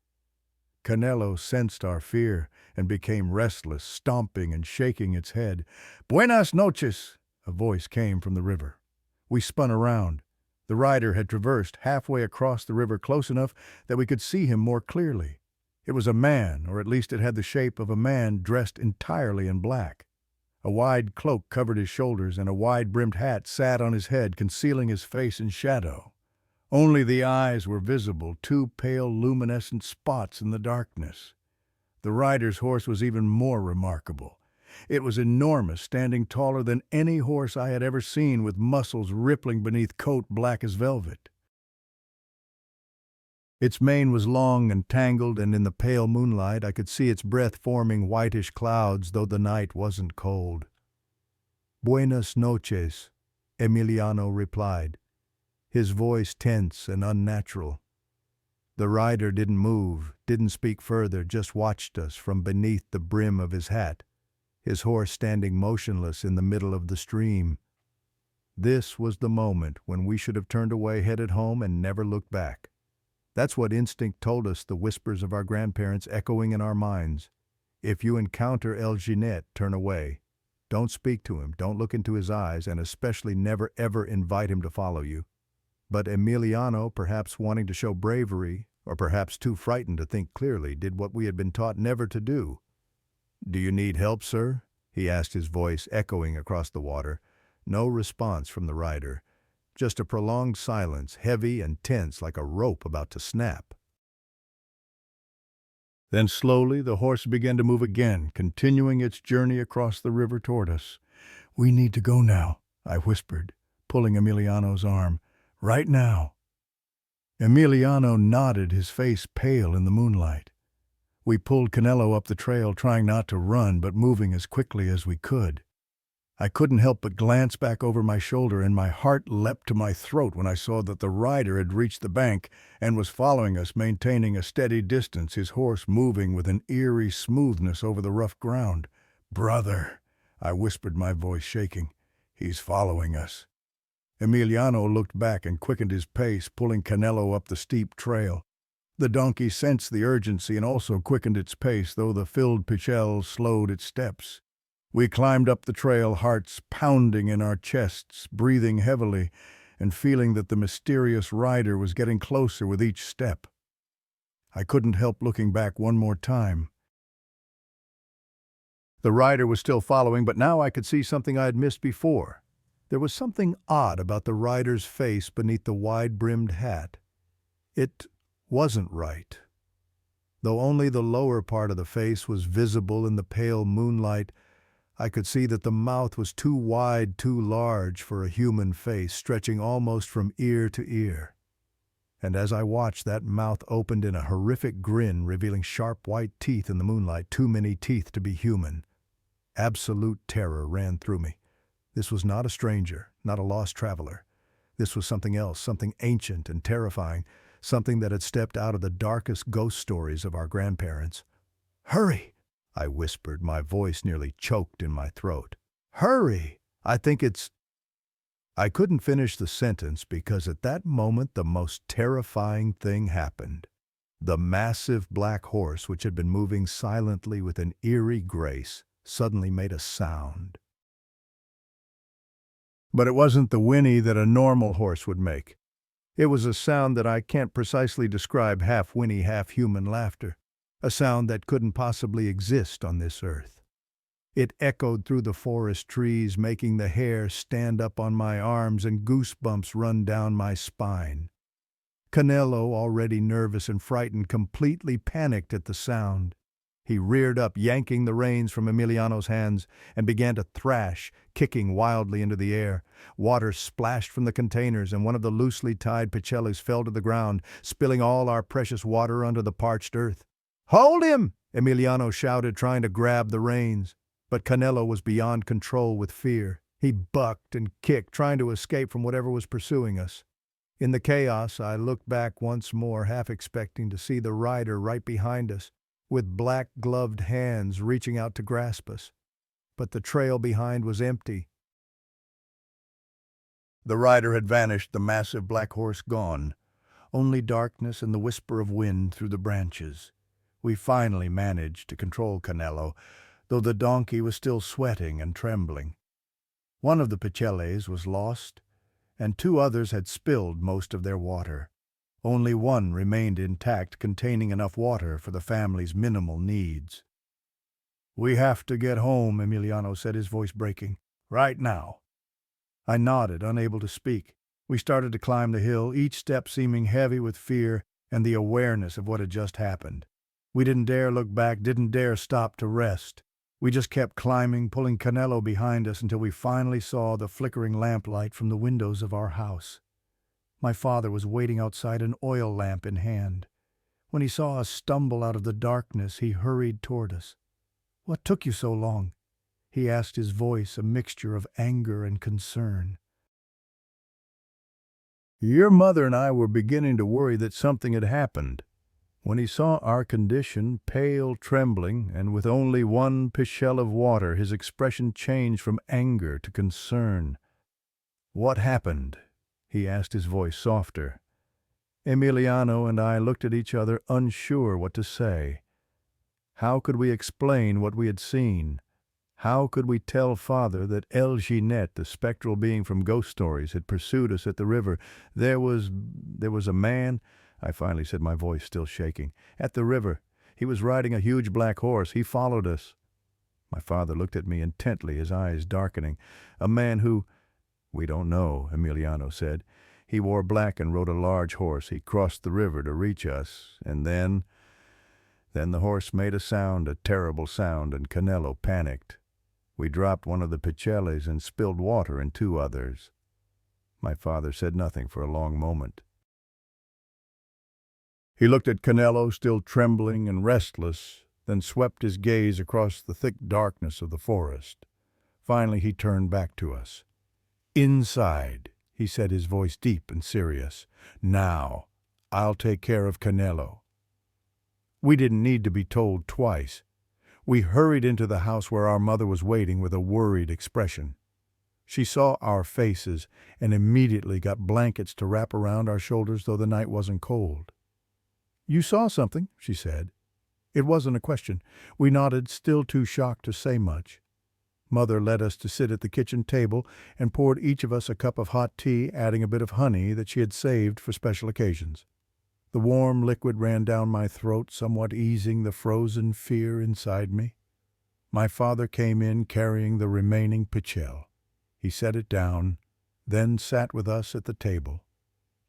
Canelo sensed our fear and became restless, stomping and shaking its head. "Buenas noches!" a voice came from the river. We spun around. The rider had traversed halfway across the river, close enough that we could see him more clearly. It was a man, or at least it had the shape of a man, dressed entirely in black. A wide cloak covered his shoulders, and a wide-brimmed hat sat on his head, concealing his face in shadow. Only the eyes were visible, two pale luminescent spots in the darkness. The rider's horse was even more remarkable. It was enormous, standing taller than any horse I had ever seen, with muscles rippling beneath coat black as velvet. Its mane was long and tangled, and in the pale moonlight I could see its breath forming whitish clouds, though the night wasn't cold. "Buenas noches," Emiliano replied, his voice tense and unnatural. The rider didn't move, didn't speak further, just watched us from beneath the brim of his hat, his horse standing motionless in the middle of the stream. This was the moment when we should have turned away, headed home, and never looked back. That's what instinct told us, the whispers of our grandparents echoing in our minds. If you encounter El Ginette, turn away. Don't speak to him, don't look into his eyes, and especially never ever invite him to follow you. But Emiliano, perhaps wanting to show bravery, or perhaps too frightened to think clearly, did what we had been taught never to do. "Do you need help, sir?" he asked, his voice echoing across the water. No response from the rider. Just a prolonged silence, heavy and tense like a rope about to snap. Then slowly the horse began to move again, continuing its journey across the river toward us. "We need to go now," I whispered, pulling Emiliano's arm. "Right now." Emiliano nodded, his face pale in the moonlight. We pulled Canelo up the trail, trying not to run, but moving as quickly as we could. I couldn't help but glance back over my shoulder, and my heart leapt to my throat when I saw that the rider had reached the bank and was following us, maintaining a steady distance, his horse moving with an eerie smoothness over the rough ground. "Brother," I whispered, my voice shaking. "He's following us." Emiliano looked back and quickened his pace, pulling Canelo up the steep trail. The donkey sensed the urgency and also quickened its pace, though the filled pichel slowed its steps. We climbed up the trail, hearts pounding in our chests, breathing heavily, and feeling that the mysterious rider was getting closer with each step. I couldn't help looking back one more time. The rider was still following, but now I could see something I had missed before. There was something odd about the rider's face beneath the wide-brimmed hat. It wasn't right. Though only the lower part of the face was visible in the pale moonlight, I could see that the mouth was too wide, too large for a human face, stretching almost from ear to ear. And as I watched, that mouth opened in a horrific grin, revealing sharp white teeth in the moonlight, too many teeth to be human. Absolute terror ran through me. This was not a stranger, not a lost traveler. This was something else, something ancient and terrifying, something that had stepped out of the darkest ghost stories of our grandparents. "Hurry!" I whispered, my voice nearly choked in my throat. "Hurry! I think it's—" I couldn't finish the sentence because at that moment the most terrifying thing happened. The massive black horse, which had been moving silently with an eerie grace, suddenly made a sound. But it wasn't the whinny that a normal horse would make. It was a sound that I can't precisely describe, half whinny, half human laughter, a sound that couldn't possibly exist on this earth. It echoed through the forest trees, making the hair stand up on my arms and goosebumps run down my spine. Canelo, already nervous and frightened, completely panicked at the sound. He reared up, yanking the reins from Emiliano's hands, and began to thrash, kicking wildly into the air. Water splashed from the containers, and one of the loosely tied picellis fell to the ground, spilling all our precious water onto the parched earth. "Hold him!" Emiliano shouted, trying to grab the reins. But Canelo was beyond control with fear. He bucked and kicked, trying to escape from whatever was pursuing us. In the chaos, I looked back once more, half expecting to see the rider right behind us, with black-gloved hands reaching out to grasp us. But the trail behind was empty. The rider had vanished, the massive black horse gone. Only darkness and the whisper of wind through the branches. We finally managed to control Canelo, though the donkey was still sweating and trembling. One of the picelles was lost, and 2 others had spilled most of their water. Only one remained intact, containing enough water for the family's minimal needs. "We have to get home," Emiliano said, his voice breaking. "Right now." I nodded, unable to speak. We started to climb the hill, each step seeming heavy with fear and the awareness of what had just happened. We didn't dare look back, didn't dare stop to rest. We just kept climbing, pulling Canelo behind us until we finally saw the flickering lamplight from the windows of our house. My father was waiting outside, an oil lamp in hand. When he saw us stumble out of the darkness, he hurried toward us. "What took you so long?" he asked, his voice a mixture of anger and concern. "Your mother and I were beginning to worry that something had happened." When he saw our condition, pale, trembling, and with only 1 pichel of water, his expression changed from anger to concern. "What happened?" he asked, his voice softer. Emiliano and I looked at each other, unsure what to say. How could we explain what we had seen? How could we tell Father that El Ginette, the spectral being from ghost stories, had pursued us at the river? There was a man, I finally said, my voice still shaking, at the river. He was riding a huge black horse. He followed us. My father looked at me intently, his eyes darkening. A man who— "We don't know," Emiliano said. "He wore black and rode a large horse. He crossed the river to reach us, and then the horse made a sound, a terrible sound, and Canelo panicked. We dropped one of the picelles and spilled water in 2 others. My father said nothing for a long moment. He looked at Canelo, still trembling and restless, then swept his gaze across the thick darkness of the forest. Finally he turned back to us. "Inside," he said, his voice deep and serious. "Now, I'll take care of Canelo." We didn't need to be told twice. We hurried into the house where our mother was waiting with a worried expression. She saw our faces and immediately got blankets to wrap around our shoulders, though the night wasn't cold. "You saw something," she said. It wasn't a question. We nodded, still too shocked to say much. Mother led us to sit at the kitchen table and poured each of us a cup of hot tea, adding a bit of honey that she had saved for special occasions. The warm liquid ran down my throat, somewhat easing the frozen fear inside me. My father came in carrying the remaining pichel. He set it down, then sat with us at the table.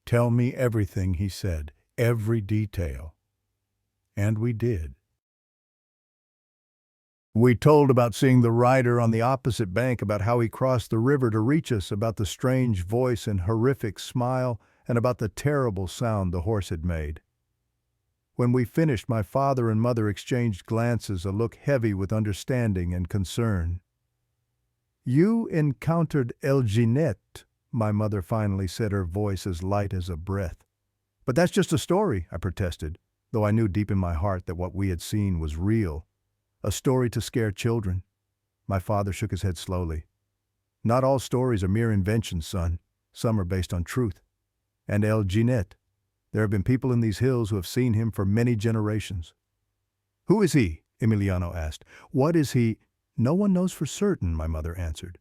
"Tell me everything," he said, "every detail." And we did. We told about seeing the rider on the opposite bank, about how he crossed the river to reach us, about the strange voice and horrific smile, and about the terrible sound the horse had made. When we finished, my father and mother exchanged glances, a look heavy with understanding and concern. "You encountered El Ginette," my mother finally said, her voice as light as a breath. "But that's just a story," I protested, though I knew deep in my heart that what we had seen was real. A story to scare children. My father shook his head slowly. "Not all stories are mere inventions, son. Some are based on truth. And El Ginette, there have been people in these hills who have seen him for many generations." "Who is he?" Emiliano asked. "What is he?" "No one knows for certain," my mother answered.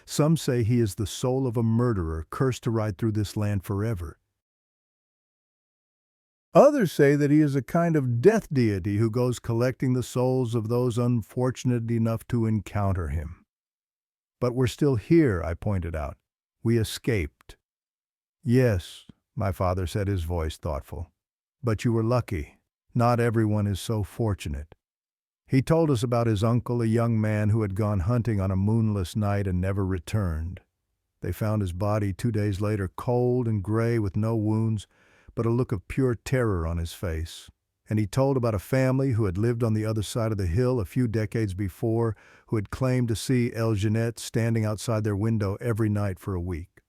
"Some say he is the soul of a murderer cursed to ride through this land forever. Others say that he is a kind of death deity who goes collecting the souls of those unfortunate enough to encounter him." "But we're still here," I pointed out. "We escaped." "Yes," my father said, his voice thoughtful. "But you were lucky. Not everyone is so fortunate." He told us about his uncle, a young man who had gone hunting on a moonless night and never returned. They found his body 2 days later, cold and gray with no wounds, but a look of pure terror on his face. And he told about a family who had lived on the other side of the hill a few decades before, who had claimed to see El Ginette standing outside their window every night for a week.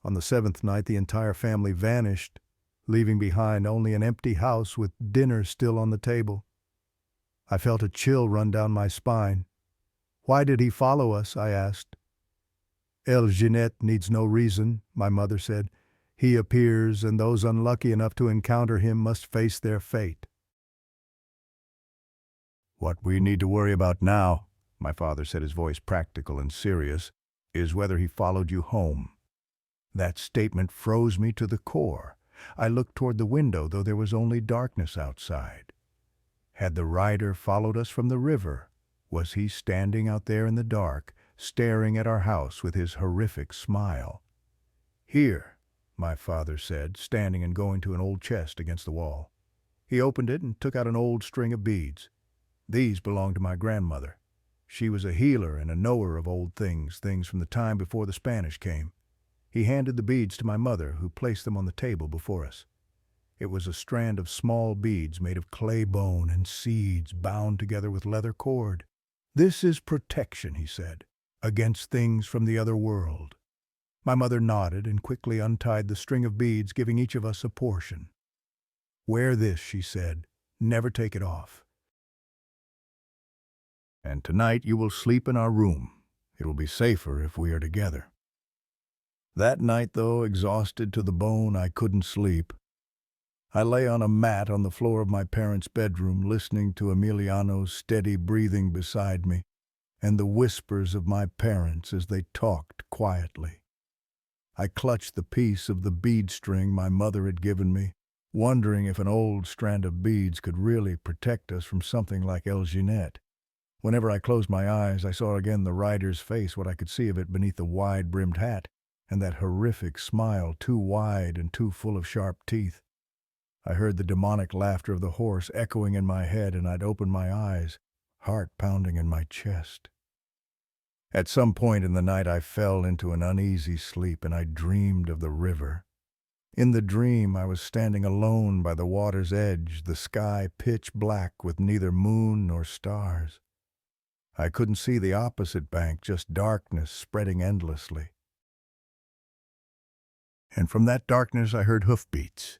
On the 7th night, the entire family vanished, leaving behind only an empty house with dinner still on the table. I felt a chill run down my spine. "Why did he follow us?" I asked. "El Ginette needs no reason," my mother said. "He appears, and those unlucky enough to encounter him must face their fate." "What we need to worry about now," my father said, his voice practical and serious, "is whether he followed you home." That statement froze me to the core. I looked toward the window, though there was only darkness outside. Had the rider followed us from the river? Was he standing out there in the dark, staring at our house with his horrific smile? "Here," my father said, standing and going to an old chest against the wall. He opened it and took out an old string of beads. "These belonged to my grandmother. She was a healer and a knower of old things, things from the time before the Spanish came." He handed the beads to my mother, who placed them on the table before us. It was a strand of small beads made of clay bone and seeds bound together with leather cord. "This is protection," he said, "against things from the other world." My mother nodded and quickly untied the string of beads, giving each of us a portion. "Wear this," she said. "Never take it off. And tonight you will sleep in our room. It will be safer if we are together." That night, though exhausted to the bone, I couldn't sleep. I lay on a mat on the floor of my parents' bedroom, listening to Emiliano's steady breathing beside me and the whispers of my parents as they talked quietly. I clutched the piece of the bead string my mother had given me, wondering if an old strand of beads could really protect us from something like El Ginette. Whenever I closed my eyes, I saw again the rider's face, what I could see of it beneath the wide-brimmed hat, and that horrific smile, too wide and too full of sharp teeth. I heard the demonic laughter of the horse echoing in my head, and I'd open my eyes, heart pounding in my chest. At some point in the night I fell into an uneasy sleep, and I dreamed of the river. In the dream I was standing alone by the water's edge, the sky pitch black with neither moon nor stars. I couldn't see the opposite bank, just darkness spreading endlessly. And from that darkness I heard hoofbeats,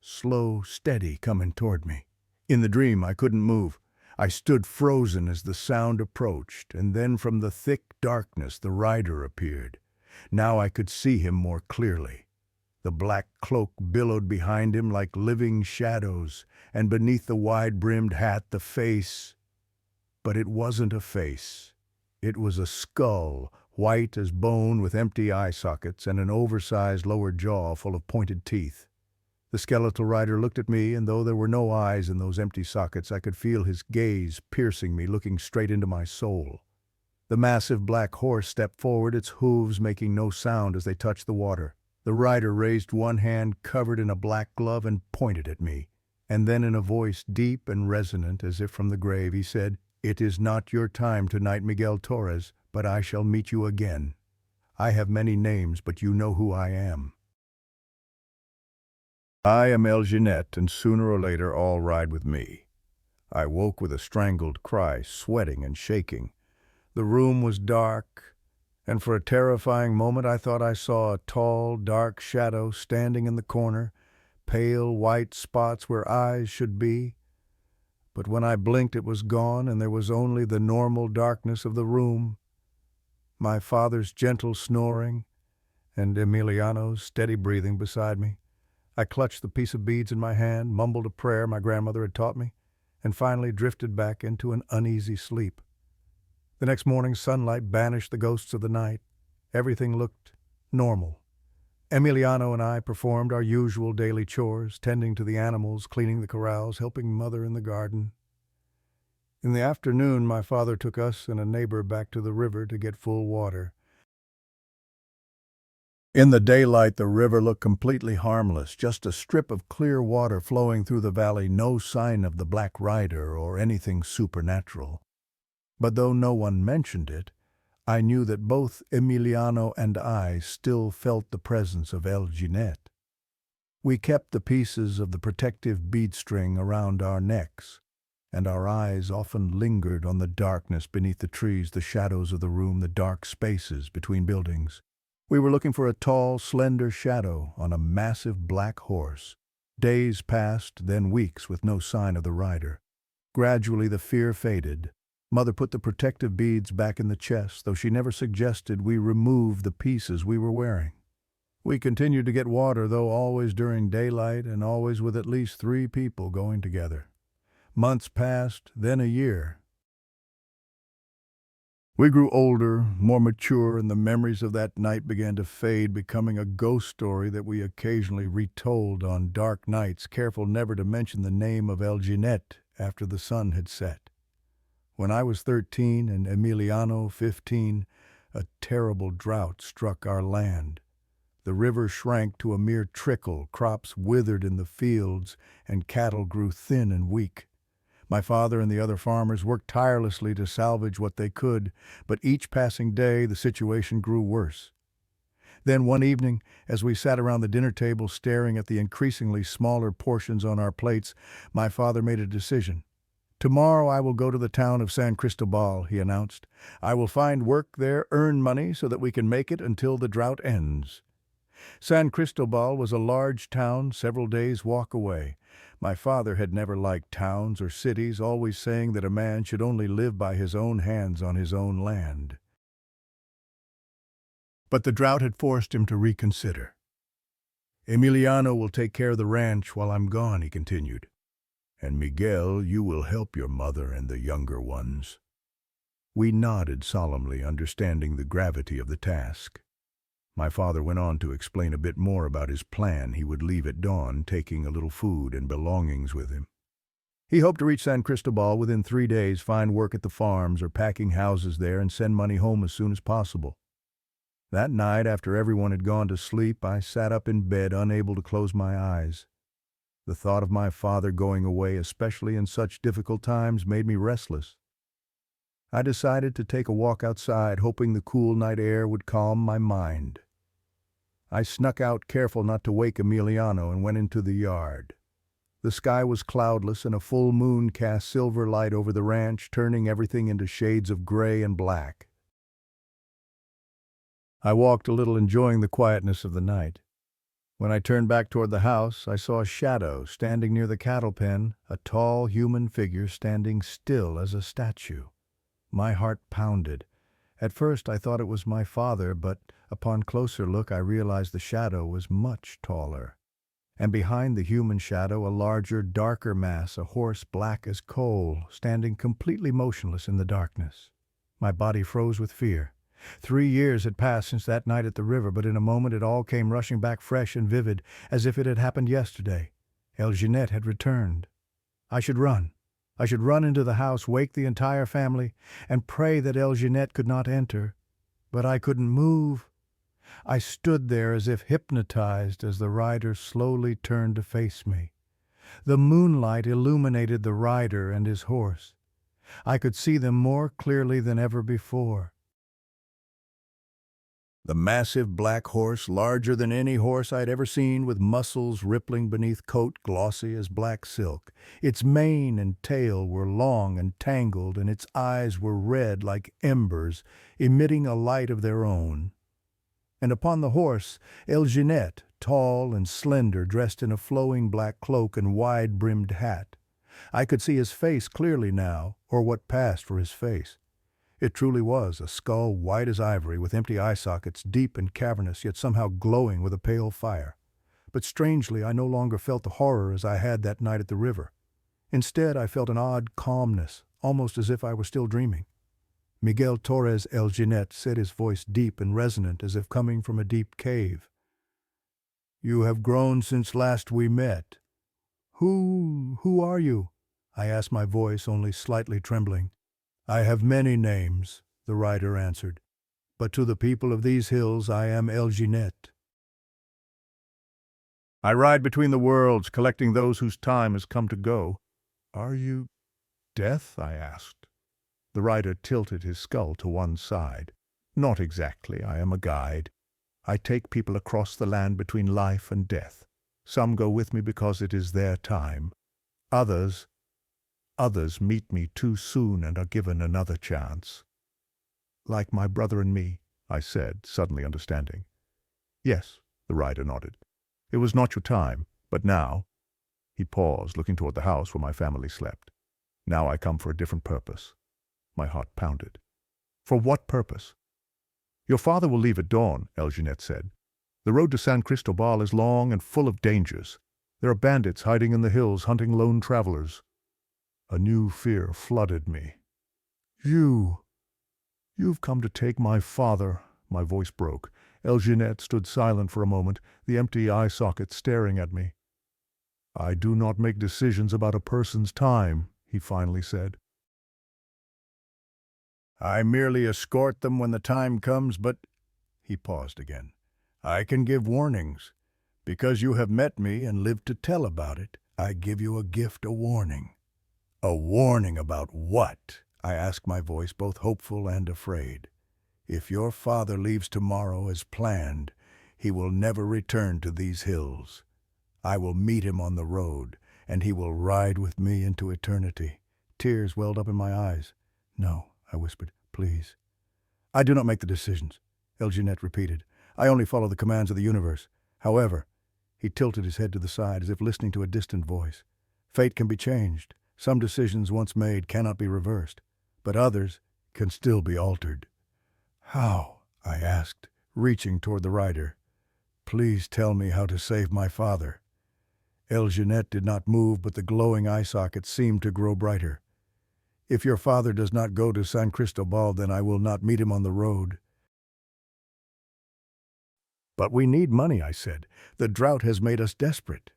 slow, steady, coming toward me. In the dream I couldn't move. I stood frozen as the sound approached, and then from the thick darkness the rider appeared. Now I could see him more clearly. The black cloak billowed behind him like living shadows, and beneath the wide-brimmed hat the face. But it wasn't a face. It was a skull, white as bone with empty eye sockets and an oversized lower jaw full of pointed teeth. The skeletal rider looked at me, and though there were no eyes in those empty sockets, I could feel his gaze piercing me, looking straight into my soul. The massive black horse stepped forward, its hooves making no sound as they touched the water. The rider raised one hand covered in a black glove and pointed at me. And then in a voice deep and resonant as if from the grave, he said, "It is not your time tonight, Miguel Torres, but I shall meet you again. I have many names, but you know who I am. I am El Jeanette, and sooner or later all ride with me." I woke with a strangled cry, sweating and shaking. The room was dark, and for a terrifying moment I thought I saw a tall, dark shadow standing in the corner, pale white spots where eyes should be. But when I blinked it was gone, and there was only the normal darkness of the room, my father's gentle snoring, and Emiliano's steady breathing beside me. I clutched the piece of beads in my hand, mumbled a prayer my grandmother had taught me, and finally drifted back into an uneasy sleep. The next morning, sunlight banished the ghosts of the night. Everything looked normal. Emiliano and I performed our usual daily chores, tending to the animals, cleaning the corrals, helping Mother in the garden. In the afternoon, my father took us and a neighbor back to the river to get full water. In the daylight, the river looked completely harmless, just a strip of clear water flowing through the valley, no sign of the Black Rider or anything supernatural. But though no one mentioned it, I knew that both Emiliano and I still felt the presence of El Jeanette. We kept the pieces of the protective bead string around our necks, and our eyes often lingered on the darkness beneath the trees, the shadows of the room, the dark spaces between buildings. We were looking for a tall, slender shadow on a massive black horse. Days passed, then weeks, with no sign of the rider. Gradually the fear faded. Mother put the protective beads back in the chest, though she never suggested we remove the pieces we were wearing. We continued to get water, though always during daylight and always with at least 3 people going together. Months passed, then a year. We grew older, more mature, and the memories of that night began to fade, becoming a ghost story that we occasionally retold on dark nights, careful never to mention the name of El Jeanette after the sun had set. When I was 13 and Emiliano 15, a terrible drought struck our land. The river shrank to a mere trickle, crops withered in the fields, and cattle grew thin and weak. My father and the other farmers worked tirelessly to salvage what they could, but each passing day the situation grew worse. Then one evening, as we sat around the dinner table staring at the increasingly smaller portions on our plates, my father made a decision. "Tomorrow I will go to the town of San Cristobal," he announced. "I will find work there, earn money so that we can make it until the drought ends." San Cristobal was a large town several days' walk away. My father had never liked towns or cities, always saying that a man should only live by his own hands on his own land. But the drought had forced him to reconsider. "Emiliano will take care of the ranch while I'm gone," he continued. "And Miguel, you will help your mother and the younger ones." We nodded solemnly, understanding the gravity of the task. My father went on to explain a bit more about his plan. He would leave at dawn, taking a little food and belongings with him. He hoped to reach San Cristobal within 3 days, find work at the farms or packing houses there, and send money home as soon as possible. That night, after everyone had gone to sleep, I sat up in bed, unable to close my eyes. The thought of my father going away, especially in such difficult times, made me restless. I decided to take a walk outside, hoping the cool night air would calm my mind. I snuck out, careful not to wake Emiliano, and went into the yard. The sky was cloudless, and a full moon cast silver light over the ranch, turning everything into shades of gray and black. I walked a little, enjoying the quietness of the night. When I turned back toward the house, I saw a shadow standing near the cattle pen, a tall human figure standing still as a statue. My heart pounded. At first I thought it was my father, but upon closer look I realized the shadow was much taller. And behind the human shadow, a larger, darker mass, a horse black as coal, standing completely motionless in the darkness. My body froze with fear. 3 years had passed since that night at the river, but in a moment it all came rushing back fresh and vivid, as if it had happened yesterday. El Jeanette had returned. I should run. I should run into the house, wake the entire family, and pray that El Jeanette could not enter. But I couldn't move. I stood there as if hypnotized as the rider slowly turned to face me. The moonlight illuminated the rider and his horse. I could see them more clearly than ever before. The massive black horse, larger than any horse I'd ever seen, with muscles rippling beneath coat glossy as black silk. Its mane and tail were long and tangled, and its eyes were red like embers, emitting a light of their own. And upon the horse, El Jeanette, tall and slender, dressed in a flowing black cloak and wide-brimmed hat. I could see his face clearly now, or what passed for his face. It truly was a skull white as ivory, with empty eye sockets, deep and cavernous, yet somehow glowing with a pale fire. But strangely, I no longer felt the horror as I had that night at the river. Instead, I felt an odd calmness, almost as if I were still dreaming. Miguel Torres El Jeanette said, his voice deep and resonant, as if coming from a deep cave. "You have grown since last we met. Who are you?" I asked, my voice only slightly trembling. "I have many names," the rider answered, "but to the people of these hills I am El Jeanette. I ride between the worlds, collecting those whose time has come to go." "Are you Death?" I asked. The rider tilted his skull to one side. "Not exactly. I am a guide. I take people across the land between life and death. Some go with me because it is their time. Others meet me too soon and are given another chance." "Like my brother and me," I said, suddenly understanding. "Yes," the rider nodded. "It was not your time, but now—" He paused, looking toward the house where my family slept. "Now I come for a different purpose." My heart pounded. "For what purpose?" "Your father will leave at dawn," El Jeanette said. "The road to San Cristobal is long and full of dangers. There are bandits hiding in the hills, hunting lone travelers." A new fear flooded me. You've come to take my father." My voice broke. El Jeanette stood silent for a moment, the empty eye sockets staring at me. "I do not make decisions about a person's time," he finally said. "I merely escort them when the time comes, but—" He paused again. "I can give warnings. Because you have met me and lived to tell about it, I give you a gift, a warning." "A warning about what?" I asked, my voice both hopeful and afraid. "If your father leaves tomorrow as planned, he will never return to these hills. I will meet him on the road, and he will ride with me into eternity." Tears welled up in my eyes. "No," I whispered, "please." "I do not make the decisions," El Jeanette repeated. "I only follow the commands of the universe. However," he tilted his head to the side as if listening to a distant voice, "fate can be changed. Some decisions once made cannot be reversed, but others can still be altered." "How?" I asked, reaching toward the rider. "Please tell me how to save my father." El Jeanette did not move, but the glowing eye sockets seemed to grow brighter. "If your father does not go to San Cristobal, then I will not meet him on the road." "But we need money," I said. "The drought has made us desperate."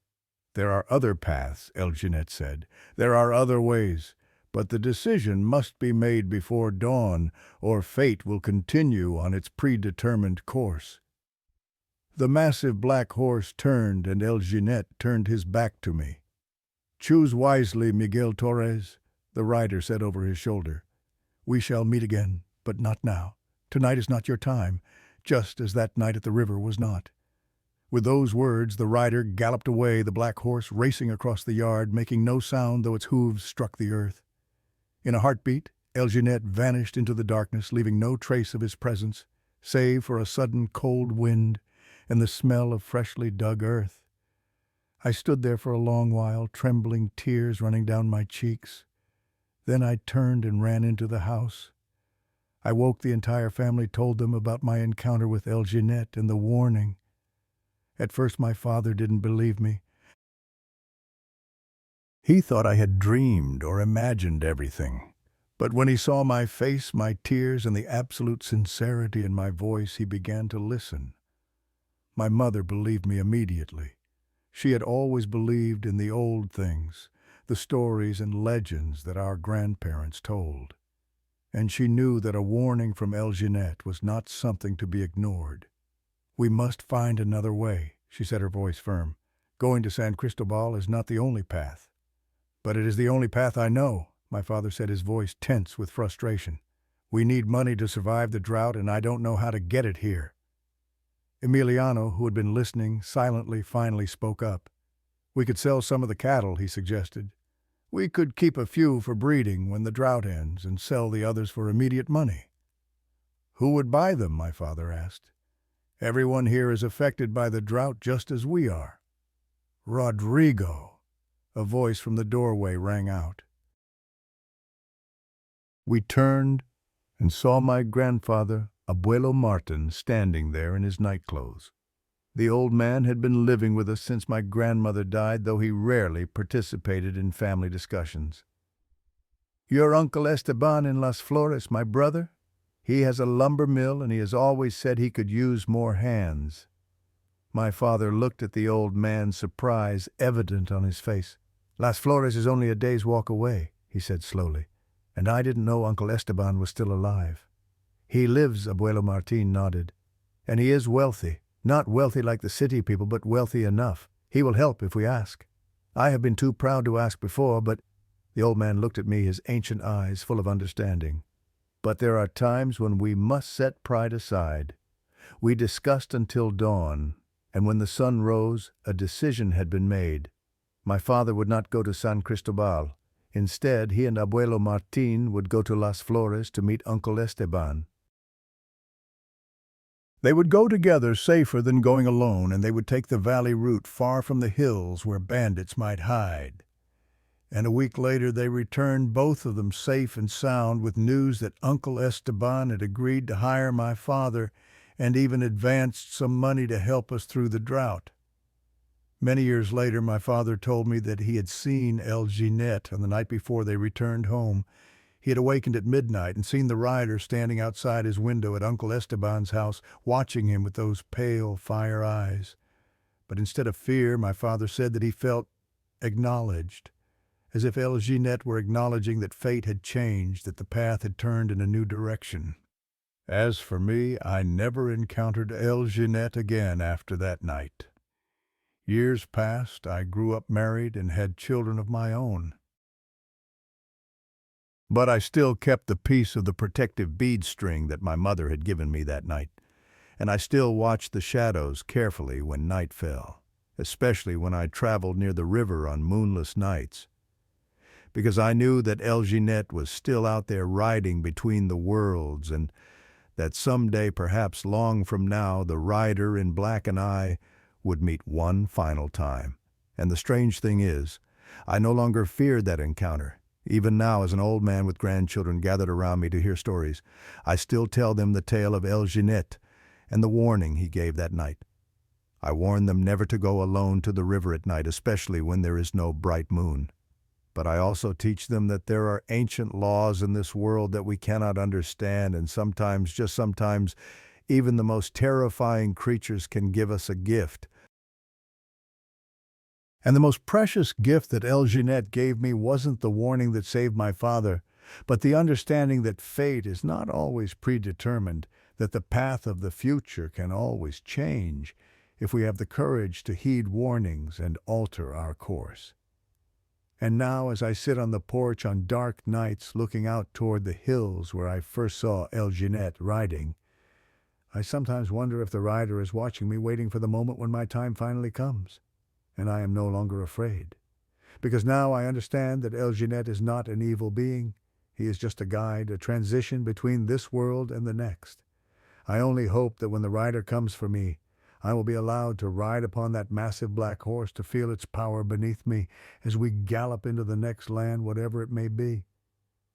"There are other paths," El Jeanette said. "There are other ways. But the decision must be made before dawn, or fate will continue on its predetermined course." The massive black horse turned, and El Jeanette turned his back to me. "Choose wisely, Miguel Torres," the rider said over his shoulder. "We shall meet again, but not now. Tonight is not your time, just as that night at the river was not." With those words, the rider galloped away, the black horse racing across the yard, making no sound though its hooves struck the earth. In a heartbeat, El Jeanette vanished into the darkness, leaving no trace of his presence, save for a sudden cold wind and the smell of freshly dug earth. I stood there for a long while, trembling, tears running down my cheeks. Then I turned and ran into the house. I woke the entire family, told them about my encounter with El Jeanette and the warning. At first my father didn't believe me. He thought I had dreamed or imagined everything. But when he saw my face, my tears, and the absolute sincerity in my voice, he began to listen. My mother believed me immediately. She had always believed in the old things, the stories and legends that our grandparents told. And she knew that a warning from El Jeanette was not something to be ignored. "We must find another way," she said, her voice firm. "Going to San Cristobal is not the only path." "But it is the only path I know," my father said, his voice tense with frustration. "We need money to survive the drought, and I don't know how to get it here." Emiliano, who had been listening silently, finally spoke up. "We could sell some of the cattle," he suggested. "We could keep a few for breeding when the drought ends and sell the others for immediate money." "Who would buy them?" my father asked. "Everyone here is affected by the drought just as we are." "Rodrigo!" A voice from the doorway rang out. We turned and saw my grandfather, Abuelo Martin, standing there in his nightclothes. The old man had been living with us since my grandmother died, though he rarely participated in family discussions. "Your Uncle Esteban in Las Flores, my brother? He has a lumber mill, and he has always said he could use more hands." My father looked at the old man, surprise evident on his face. "Las Flores is only a day's walk away," he said slowly, "and I didn't know Uncle Esteban was still alive." "He lives," Abuelo Martin nodded, "and he is wealthy. Not wealthy like the city people, but wealthy enough. He will help if we ask. I have been too proud to ask before, but—" The old man looked at me, his ancient eyes full of understanding. "But there are times when we must set pride aside." We discussed until dawn, and when the sun rose, a decision had been made. My father would not go to San Cristobal. Instead, he and Abuelo Martin would go to Las Flores to meet Uncle Esteban. They would go together safer than going alone, and they would take the valley route far from the hills where bandits might hide. And a week later they returned, both of them safe and sound, with news that Uncle Esteban had agreed to hire my father and even advanced some money to help us through the drought. Many years later, my father told me that he had seen El Jeanette on the night before they returned home. He had awakened at midnight and seen the rider standing outside his window at Uncle Esteban's house, watching him with those pale fire eyes. But instead of fear, my father said that he felt acknowledged, as if El Jeanette were acknowledging that fate had changed, that the path had turned in a new direction. As for me, I never encountered El Jeanette again after that night. Years passed, I grew up married and had children of my own. But I still kept the piece of the protective bead string that my mother had given me that night, and I still watched the shadows carefully when night fell, especially when I traveled near the river on moonless nights, because I knew that El Jeanette was still out there riding between the worlds, and that someday, perhaps long from now, the rider in black and I would meet one final time. And the strange thing is, I no longer feared that encounter. Even now, as an old man with grandchildren gathered around me to hear stories, I still tell them the tale of El Jeanette and the warning he gave that night. I warn them never to go alone to the river at night, especially when there is no bright moon. But I also teach them that there are ancient laws in this world that we cannot understand, and sometimes, just sometimes, even the most terrifying creatures can give us a gift. And the most precious gift that El Jeanette gave me wasn't the warning that saved my father, but the understanding that fate is not always predetermined, that the path of the future can always change if we have the courage to heed warnings and alter our course. And now, as I sit on the porch on dark nights looking out toward the hills where I first saw El Jeanette riding, I sometimes wonder if the rider is watching me, waiting for the moment when my time finally comes. And I am no longer afraid, because now I understand that El Jeanette is not an evil being. He is just a guide, a transition between this world and the next. I only hope that when the rider comes for me, I will be allowed to ride upon that massive black horse, to feel its power beneath me as we gallop into the next land, whatever it may be.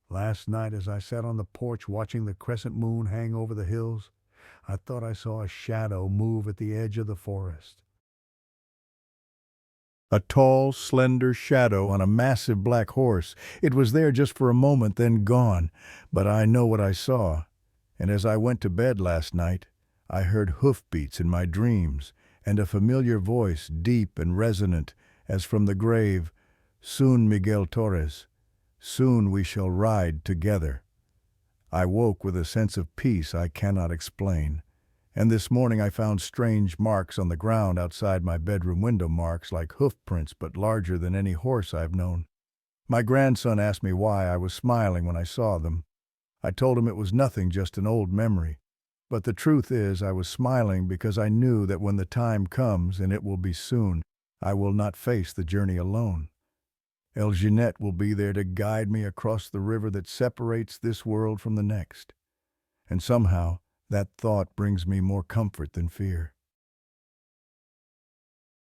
Last night, as I sat on the porch watching the crescent moon hang over the hills, I thought I saw a shadow move at the edge of the forest. A tall, slender shadow on a massive black horse. It was there just for a moment, then gone. But I know what I saw. And as I went to bed last night, I heard hoofbeats in my dreams, and a familiar voice, deep and resonant, as from the grave, "Soon, Miguel Torres, soon we shall ride together." I woke with a sense of peace I cannot explain. And this morning I found strange marks on the ground outside my bedroom window, marks like hoof prints but larger than any horse I've known. My grandson asked me why I was smiling when I saw them. I told him it was nothing, just an old memory. But the truth is I was smiling because I knew that when the time comes, and it will be soon, I will not face the journey alone. El Jeanette will be there to guide me across the river that separates this world from the next. And somehow, that thought brings me more comfort than fear.